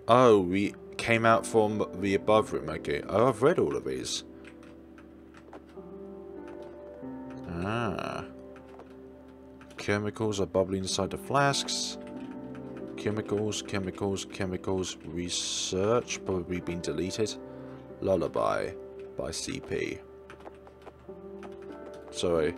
A: Oh, we came out from the above room. Okay. Oh, I've read all of these. Ah. Chemicals are bubbling inside the flasks. Chemicals, chemicals, chemicals. Research. Probably been deleted. Lullaby by CP. Sorry.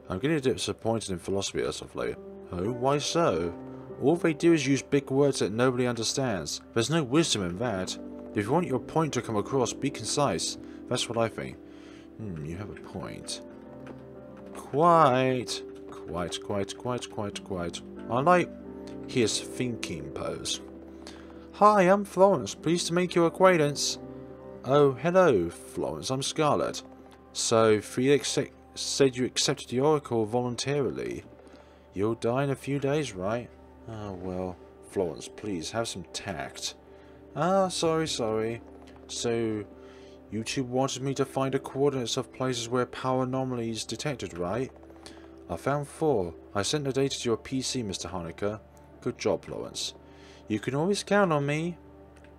A: I'm getting a bit disappointed in philosophy as of late. Oh, why so? All they do is use big words that nobody understands. There's no wisdom in that. If you want your point to come across, be concise. That's what I think. You have a point. Quite. I like his thinking pose. Hi, I'm Florence. Pleased to make your acquaintance. Oh, hello, Florence. I'm Scarlett. So, Felix said you accepted the Oracle voluntarily. You'll die in a few days, right? Ah, well, Florence, please, have some tact. Ah, sorry. So, you two wanted me to find the coordinates of places where power anomalies detected, right? I found 4. I sent the data to your PC, Mr. Honecker. Good job, Florence. You can always count on me.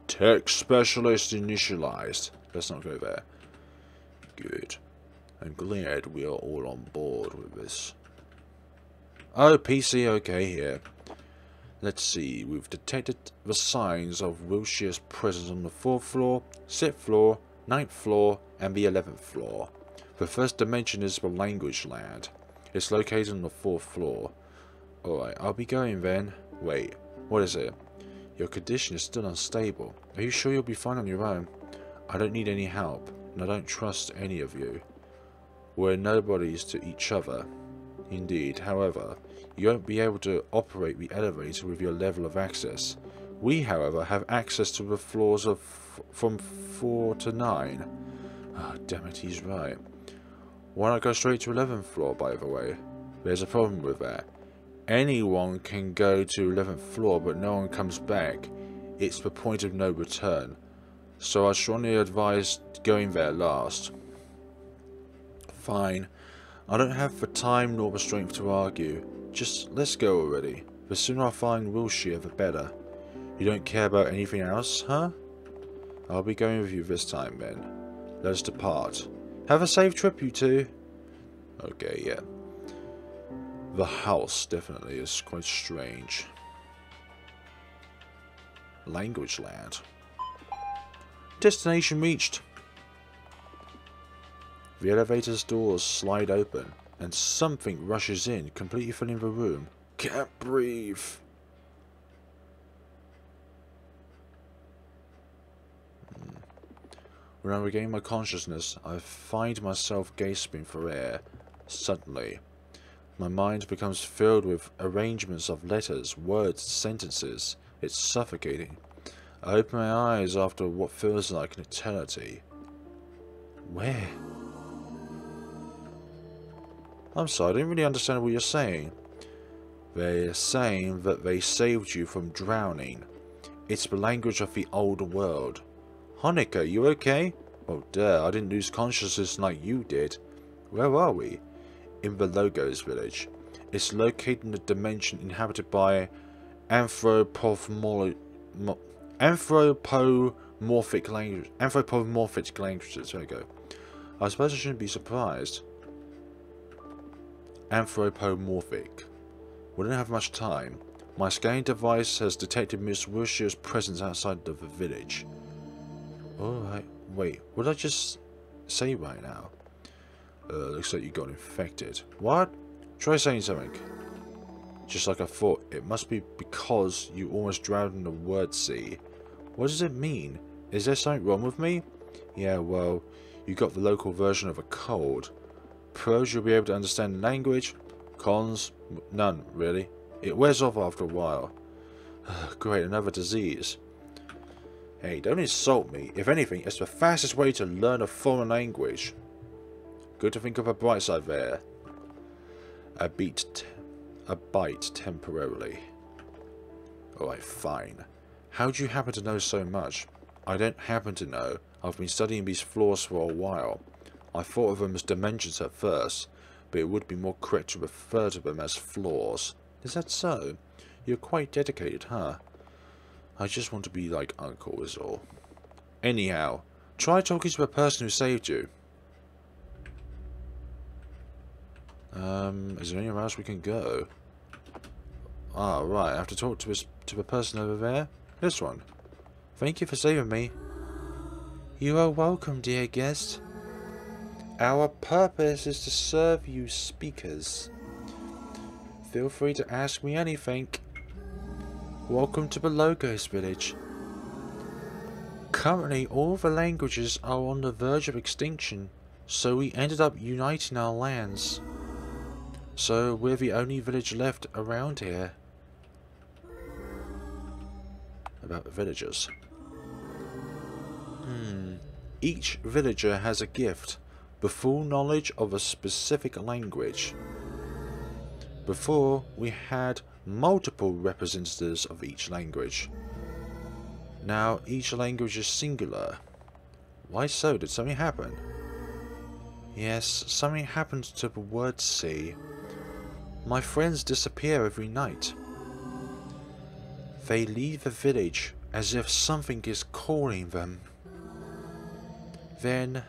A: Tech specialist initialized. Let's not go there. Good. I'm glad we are all on board with this. Oh, PC, okay, here. Let's see, we've detected the signs of Wilshire's presence on the 4th floor, 6th floor, 9th floor, and the 11th floor. The first dimension is the language land. It's located on the 4th floor. Alright, I'll be going then. Wait, what is it? Your condition is still unstable. Are you sure you'll be fine on your own? I don't need any help, and I don't trust any of you. We're nobodies to each other. Indeed, however, you won't be able to operate the elevator with your level of access. We, however, have access to the floors of from 4 to 9. Ah, damn it, he's right. Why not go straight to 11th floor, by the way? There's a problem with that. Anyone can go to 11th floor, but no one comes back. It's the point of no return. So I strongly advise going there last. Fine. I don't have the time nor the strength to argue. Just let's go already. The sooner I find Wilshire, the better. You don't care about anything else, huh? I'll be going with you this time, then. Let us depart. Have a safe trip, you two. Okay, yeah. The house definitely is quite strange. Language land. Destination reached. The elevator's doors slide open, and something rushes in, completely filling the room. Can't breathe. When I regain my consciousness, I find myself gasping for air. Suddenly, my mind becomes filled with arrangements of letters, words, sentences. It's suffocating. I open my eyes after what feels like an eternity. Where? I'm sorry, I didn't really understand what you're saying. They're saying that they saved you from drowning. It's the language of the old world. Honecker, you okay? Oh dear, I didn't lose consciousness like you did. Where are we? In the Logos village. It's located in a dimension inhabited by anthropomorphic languages. There we go. I suppose I shouldn't be surprised. Anthropomorphic. We don't have much time. My scanning device has detected Miss Wilshire's presence outside of the village. Alright, wait, what did I just say right now? Looks like you got infected. What? Try saying something. Just like I thought, it must be because you almost drowned in the word sea. What does it mean? Is there something wrong with me? Yeah, well, you got the local version of a cold. Pros, you'll be able to understand language. Cons? None, really. It wears off after a while. Great, another disease. Hey, don't insult me. If anything, it's the fastest way to learn a foreign language. Good to think of a bright side there. A bite temporarily. Alright, fine. How do you happen to know so much? I don't happen to know. I've been studying these flaws for a while. I thought of them as dimensions at first, but it would be more correct to refer to them as flaws. Is that so? You're quite dedicated, huh? I just want to be like Uncle is all. Anyhow, try talking to the person who saved you. Is there anywhere else we can go? Ah, right, I have to talk to the person over there? This one. Thank you for saving me. You are welcome, dear guest. Our purpose is to serve you speakers. Feel free to ask me anything. Welcome to the Logos Village. Currently, all the languages are on the verge of extinction, so we ended up uniting our lands. So we're the only village left around here. About the villagers. Each villager has a gift, the full knowledge of a specific language. Before, we had multiple representatives of each language. Now, each language is singular. Why so? Did something happen? Yes, something happened to the word sea. My friends disappear every night. They leave the village as if something is calling them. Then,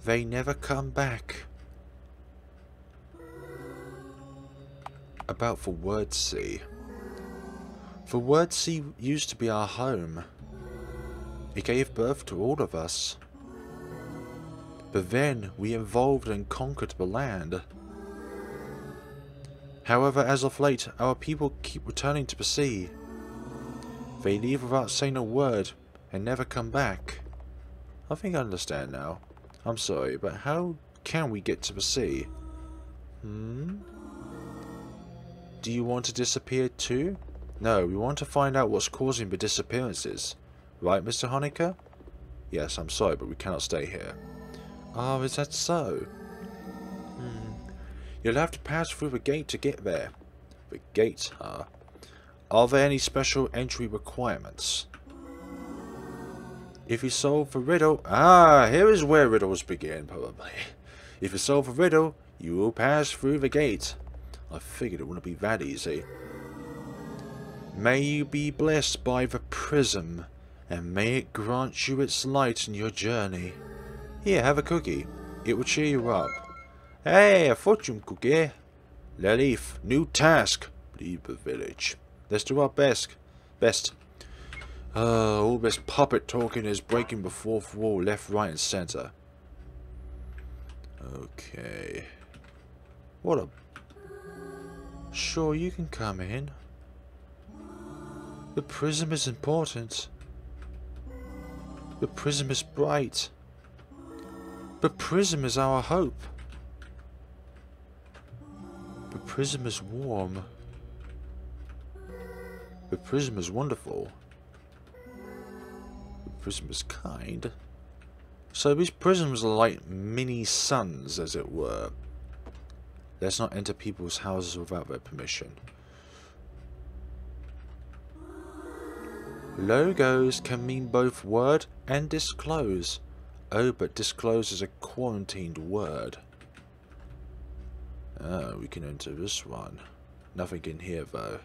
A: they never come back. About the word sea. The word sea used to be our home. It gave birth to all of us. But then we evolved and conquered the land. However, as of late, our people keep returning to the sea. They leave without saying a word and never come back. I think I understand now. I'm sorry, but how can we get to the sea? Do you want to disappear too? No, we want to find out what's causing the disappearances. Right, Mr. Honecker? Yes, I'm sorry, but we cannot stay here. Oh, is that so? You'll have to pass through the gate to get there. The gate, huh? Are there any special entry requirements? If you solve the riddle... Ah, here is where riddles begin, probably. If you solve the riddle, you will pass through the gate. I figured it wouldn't be that easy. May you be blessed by the prism, and may it grant you its light in your journey. Here, have a cookie. It will cheer you up. Hey, a fortune cookie. Lelif, new task. Leave the village. Let's do our best. All this puppet talking is breaking the fourth wall left, right and center. Okay. What a... Sure, you can come in. The prism is important. The prism is bright. The prism is our hope. The prism is warm. The prism is wonderful. The prism is kind. So these prisms are like mini suns, as it were. Let's not enter people's houses without their permission. Logos can mean both word and disclose. Oh, but disclose is a quarantined word. Oh, we can enter this one. Nothing in here, though.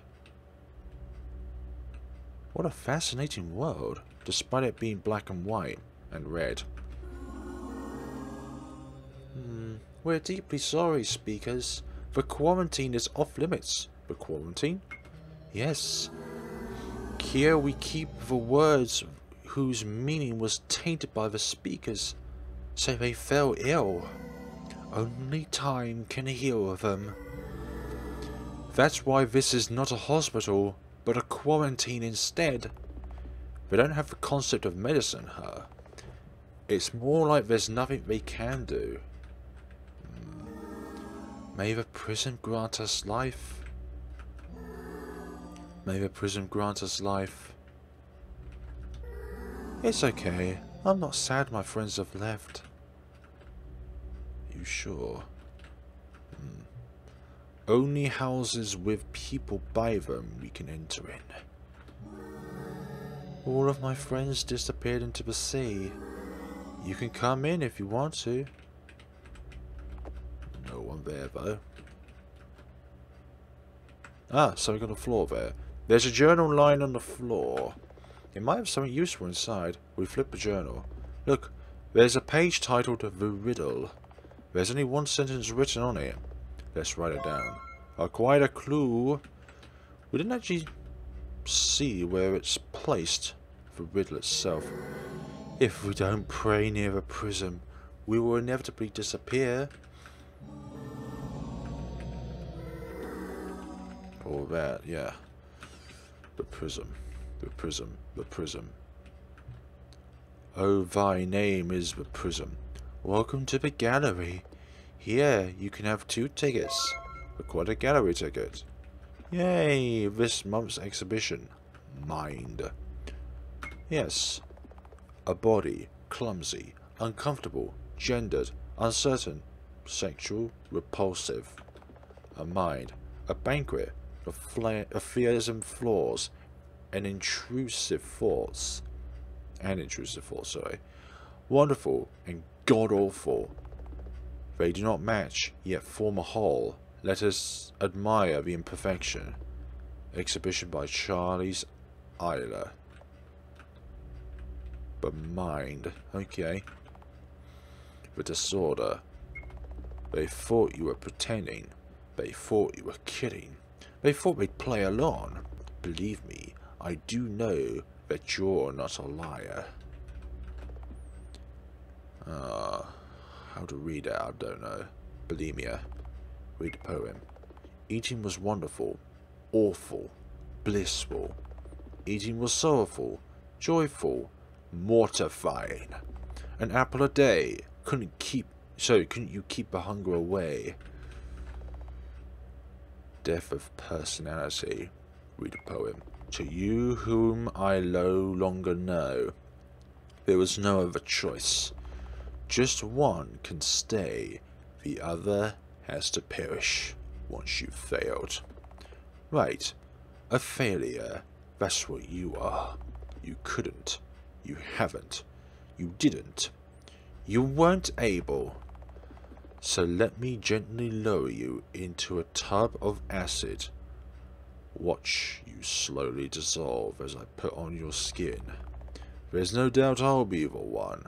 A: What a fascinating world, despite it being black and white and red. We're deeply sorry, speakers. The quarantine is off limits. The quarantine? Yes. Here we keep the words whose meaning was tainted by the speakers, so they fell ill. Only time can heal them. That's why this is not a hospital, but a quarantine instead. They don't have the concept of medicine, huh? It's more like there's nothing they can do. May the prism grant us life. May the prism grant us life. It's okay. I'm not sad my friends have left. You sure? Only houses with people by them we can enter in. All of my friends disappeared into the sea. You can come in if you want to. No one there though. Ah, something on the floor there. There's a journal lying on the floor. It might have something useful inside. We flip the journal. Look, there's a page titled The Riddle. There's only one sentence written on it. Let's write it down. Quite a clue. We didn't actually see where it's placed. The riddle itself. If we don't pray near the prism, we will inevitably disappear. All that, yeah. The prism. The prism. The prism. Oh, thy name is the prism. Welcome to the gallery. Here, you can have 2 tickets. Require a gallery ticket. Yay, this month's exhibition. Mind. Yes. A body, clumsy, uncomfortable, gendered, uncertain, sexual, repulsive. A mind, a banquet, of fears and flaws, and intrusive thoughts. Sorry. Wonderful and god-awful. They do not match, yet form a whole. Let us admire the imperfection. Exhibition by Charlie's Isla. But mind, okay. The disorder. They thought you were pretending. They thought you were kidding. They thought they'd play along. Believe me, I do know that you're not a liar. How to read it, I don't know. Bulimia. Read the poem. Eating was wonderful, awful, blissful. Eating was sorrowful, joyful, mortifying. An apple a day. Couldn't you keep the hunger away? Death of personality. Read the poem. To you whom I no longer know. There was no other choice. Just one can stay. The other has to perish once you've failed. Right. A failure. That's what you are. You couldn't. You haven't. You didn't. You weren't able. So let me gently lower you into a tub of acid. Watch you slowly dissolve as I put on your skin. There's no doubt I'll be the one.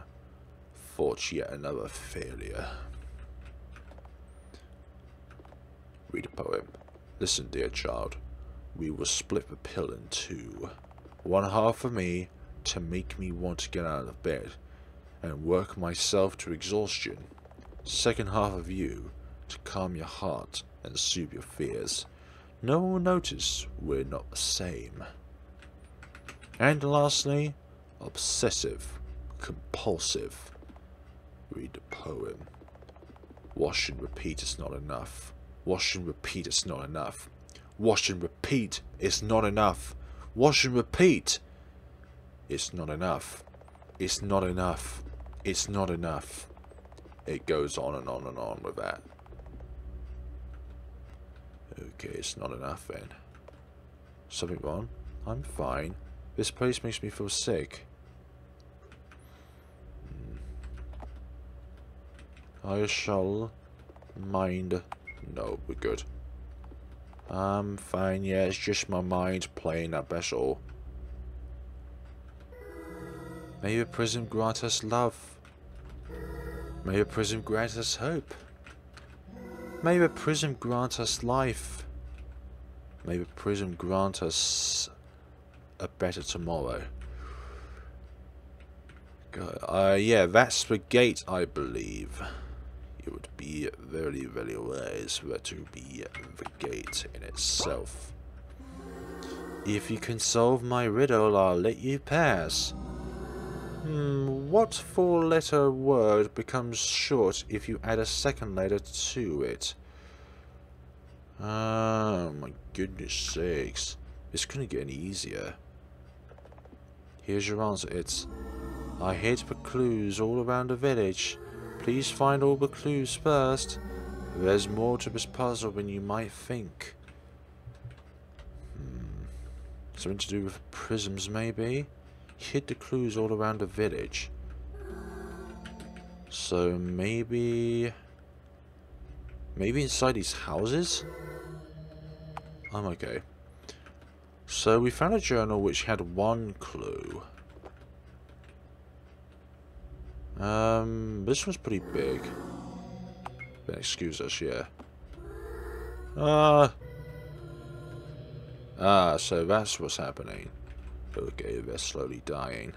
A: Forge yet another failure. Read a poem. Listen, dear child. We will split the pill in 2. One half for me to make me want to get out of bed and work myself to exhaustion. Second half of you to calm your heart and soothe your fears. No one will notice we're not the same. And lastly, obsessive, compulsive. Read the poem. Wash and repeat is not enough. Wash and repeat is not enough. Wash and repeat is not enough. Wash and repeat. It's not enough. It's not enough. It's not enough. It goes on and on and on with that. Okay, it's not enough then. Something wrong? I'm fine. This place makes me feel sick. I shall mind. No, we're good. I'm fine, yeah, it's just my mind playing up, that's all. May the prism grant us love. May the prism grant us hope. May the prism grant us life. May the prism grant us a better tomorrow. God, yeah, that's the gate, I believe. It would be very, very wise for that to be the gate in itself. If you can solve my riddle, I'll let you pass. What 4-letter word becomes short if you add a second letter to it? Oh my goodness sakes. This couldn't get any easier. Here's your answer. It's, I hid the clues all around the village. Please find all the clues first. There's more to this puzzle than you might think. Something to do with prisms, maybe? Hid the clues all around the village. So maybe inside these houses? Okay. So we found a journal which had one clue. This one's pretty big. But excuse us, yeah. So that's what's happening. Okay, they're slowly dying.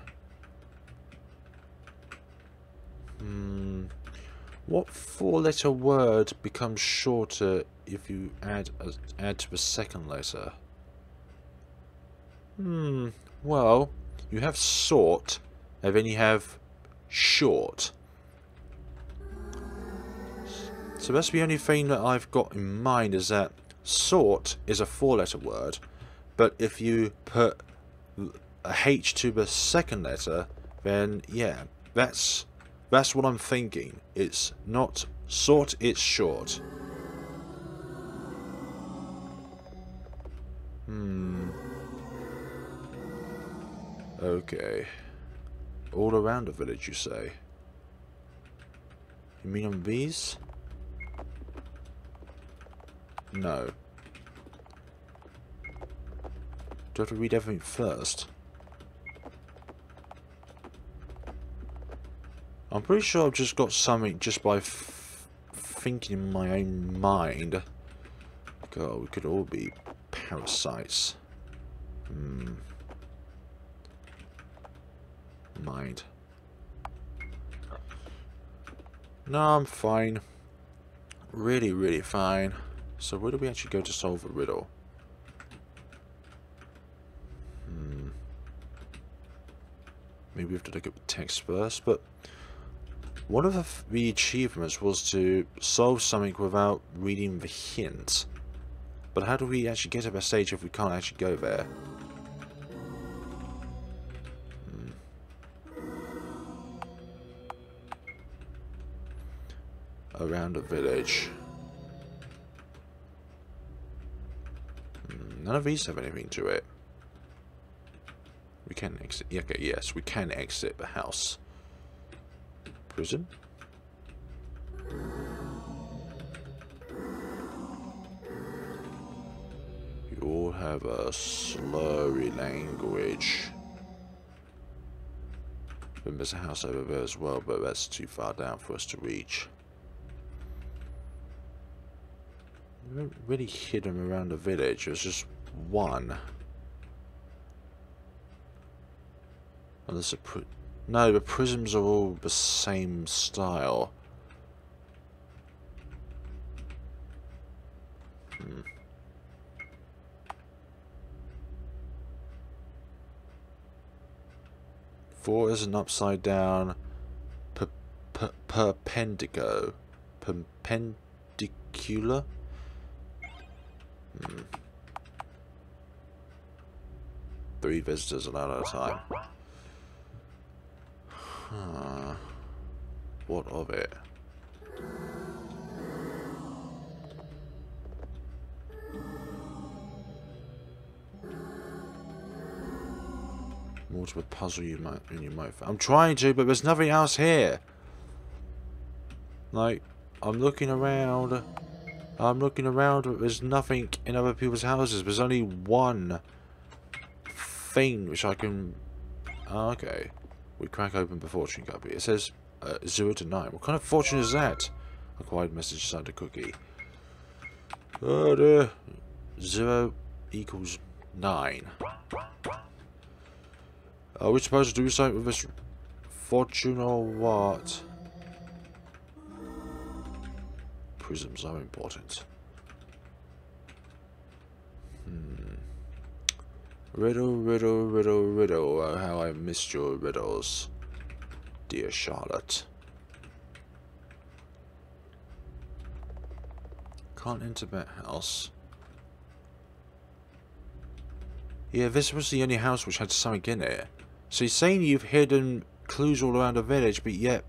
A: What four-letter word becomes shorter if you add to the second letter? Well, you have sort, and then you have short. So that's the only thing that I've got in mind, is that sort is a four-letter word, but if you put a H to the second letter, then yeah, that's what I'm thinking. It's not sort, it's short. Okay. All around the village, you say? You mean on these? No. Do I have to read everything first? I'm pretty sure I've just got something just by thinking in my own mind. God, we could all be parasites. Mind. No, I'm fine. Really, really fine. So where do we actually go to solve a riddle? Maybe we have to look at the text first, but one of the achievements was to solve something without reading the hint. But how do we actually get to that stage if we can't actually go there? Around a village. None of these have anything to it. We can exit. Okay, yes, we can exit the house. Prison? You all have a slurry language. Then there's a house over there as well, but that's too far down for us to reach. We haven't really hid them around the village. There's just one. Unless no, the prisms are all the same style. Four is an upside down perpendicular. Perpendicular? 3 visitors allowed at a time. What of it? More to a puzzle you might I'm trying to, but there's nothing else here. Like, I'm looking around, but there's nothing in other people's houses. There's only one thing which I can... Oh, okay. We crack open the fortune copy. It says 0 to 9. What kind of fortune is that? Acquired message inside the cookie. Oh dear. 0 equals 9. Are we supposed to do something with this fortune or what? Prisms are important. Riddle, riddle, riddle, riddle. Oh, how I missed your riddles, dear Charlotte. Can't enter that house. Yeah, this was the only house which had something in it. So he's saying you've hidden clues all around the village, but yet...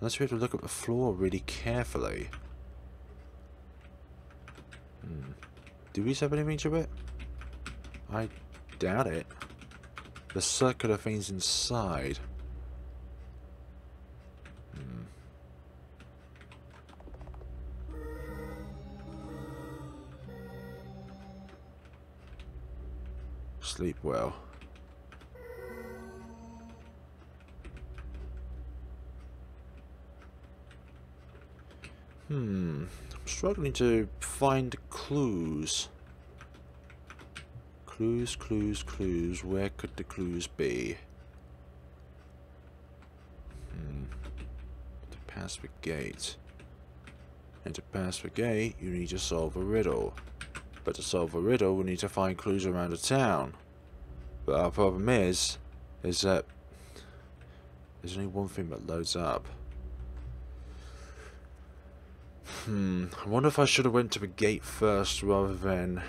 A: Unless we have to look at the floor really carefully. Do we have anything to it? I doubt it. The circular things inside. Sleep well. I'm struggling to find clues. Clues. Where could the clues be? To pass the gate. And to pass the gate, you need to solve a riddle. But to solve a riddle, we need to find clues around the town. But our problem is that there's only one thing that loads up. I wonder if I should have went to the gate first rather than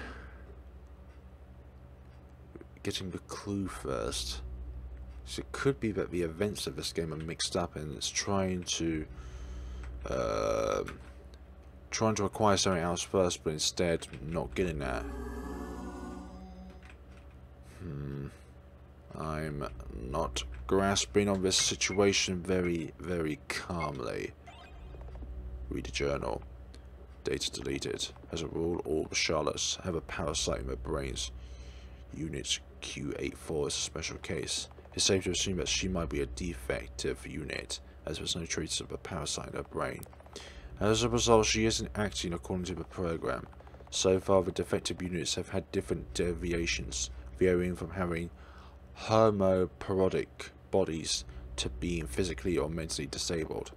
A: getting the clue first. So it could be that the events of this game are mixed up and it's trying to acquire something else first, but instead not getting that. I'm not grasping on this situation very, very calmly. Read a journal. Data deleted. As a rule, all the Charlottes have a parasite in their brains. Unit Q84 is a special case. It's safe to assume that she might be a defective unit, as there's no traces of a parasite in her brain. As a result, she isn't acting according to the program. So far, the defective units have had different deviations, varying from having hermaphroditic bodies to being physically or mentally disabled.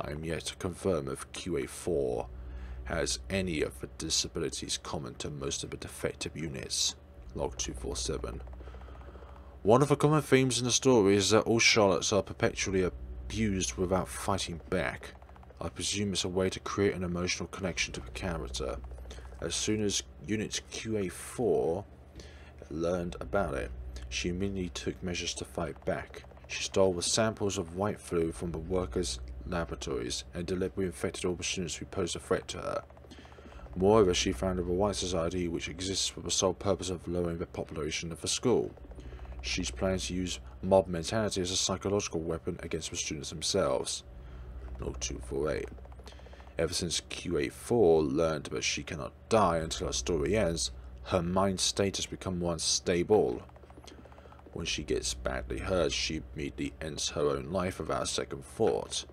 A: I am yet to confirm if QA4 has any of the disabilities common to most of the defective units. Log 247. One of the common themes in the story is that all Charlottes are perpetually abused without fighting back. I presume it's a way to create an emotional connection to the character. As soon as Unit QA4 learned about it, she immediately took measures to fight back. She stole the samples of white flu from the workers' laboratories and deliberately infected all the students who posed a threat to her. Moreover, she founded a white society which exists for the sole purpose of lowering the population of the school. She's planning to use mob mentality as a psychological weapon against the students themselves. Log 248. Ever since QA4 learned that she cannot die until her story ends, her mind state has become more unstable. When she gets badly hurt, she immediately ends her own life without a second thought.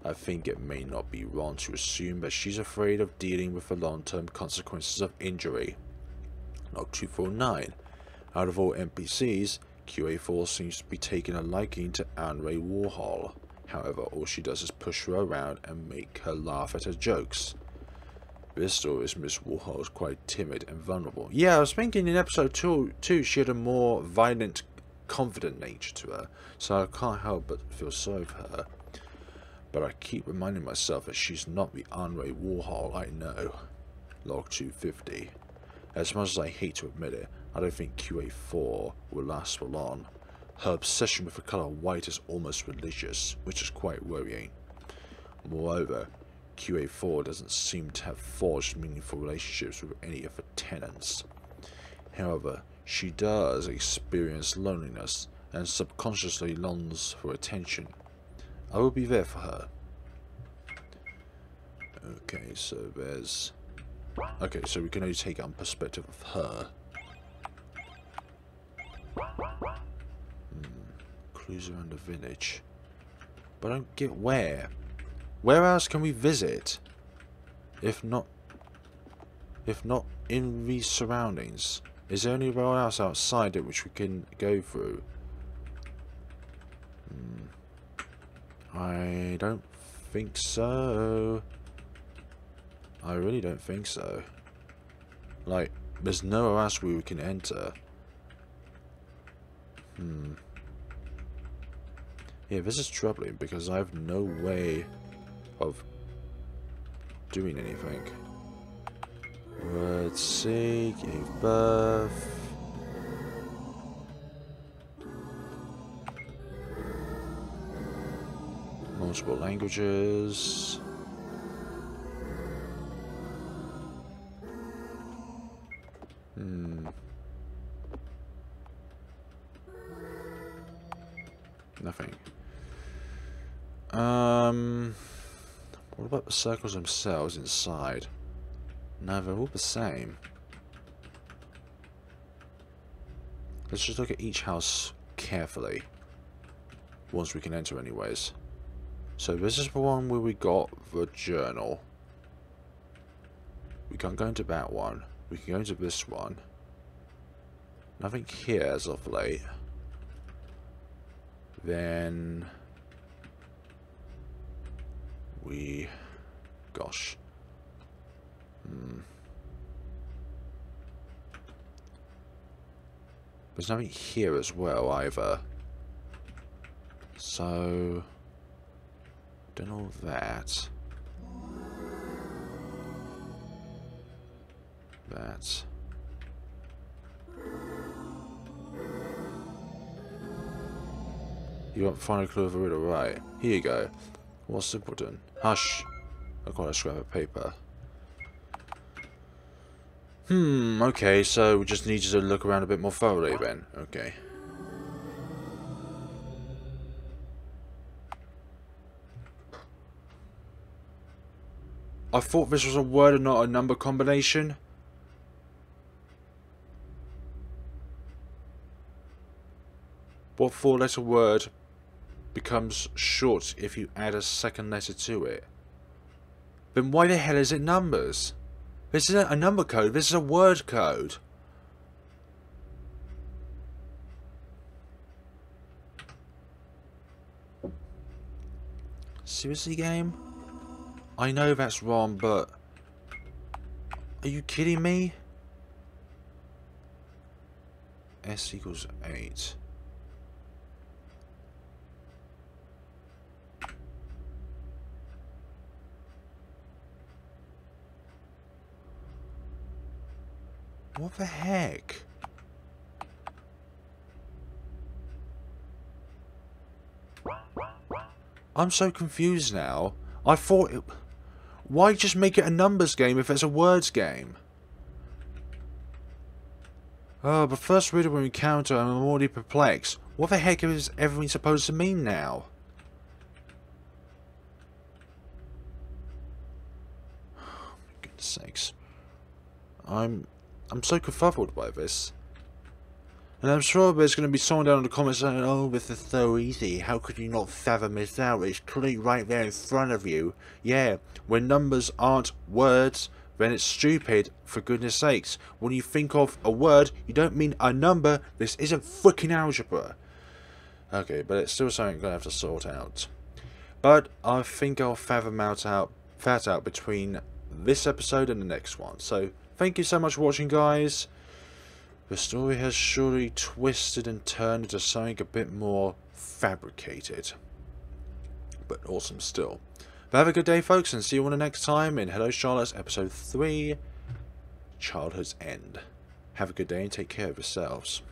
A: I think it may not be wrong to assume that she's afraid of dealing with the long-term consequences of injury. Log 249. Out of all NPCs, QA4 seems to be taking a liking to Anne-Ray Warhol. However, all she does is push her around and make her laugh at her jokes. This story is Miss Warhol is quite timid and vulnerable. Yeah, I was thinking in episode 2 she had a more violent, confident nature to her, so I can't help but feel sorry for her. But I keep reminding myself that she's not the Anne-Ray Warhol I know. Log 250. As much as I hate to admit it, I don't think QA4 will last for long. Her obsession with the colour white is almost religious, which is quite worrying. Moreover, QA4 doesn't seem to have forged meaningful relationships with any of the tenants. However, she does experience loneliness and subconsciously longs for attention. I will be there for her. Okay, so there's... Okay, so we can only take it on perspective of her. Clues around the village. But I don't get where. Where else can we visit? If not in these surroundings. Is there anywhere else outside it which we can go through? I don't think so. I really don't think so. Like, there's nowhere else where we can enter. Yeah, this is troubling because I have no way of doing anything. Let's see, gave birth. Multiple languages. Nothing. What about the circles themselves inside? No, they're all the same. Let's just look at each house carefully. Once we can enter anyways. So this is the one where we got the journal. We can't go into that one. We can go into this one. Nothing here as of late. Then we... gosh. There's nothing here as well either. So... done all that. That. You want final clue of a riddle, right? Here you go. What's simpleton? Hush. I've got a scrap of paper. Okay, so we just need you to look around a bit more thoroughly then. Okay. I thought this was a word and not a number combination. What four-letter word becomes short if you add a second letter to it? Then why the hell is it numbers? This isn't a number code, this is a word code. Seriously, game? I know that's wrong, but... are you kidding me? S equals 8. What the heck? I'm so confused now. I thought it... why just make it a numbers game if it's a words game? Oh, but first riddle we encounter, I'm already perplexed. What the heck is everything supposed to mean now? Oh, my goodness sakes. I'm so kerfuffled by this. And I'm sure there's going to be someone down in the comments saying, oh, this is so easy. How could you not fathom this out? It's clearly right there in front of you. Yeah, when numbers aren't words, then it's stupid, for goodness sakes. When you think of a word, you don't mean a number. This isn't freaking algebra. Okay, but it's still something I'm going to have to sort out. But I think I'll fathom that out between this episode and the next one. So, thank you so much for watching, guys. The story has surely twisted and turned into something a bit more fabricated. But awesome still. But have a good day, folks, and see you all the next time in Hello Charlotte episode 3, Childhood's End. Have a good day and take care of yourselves.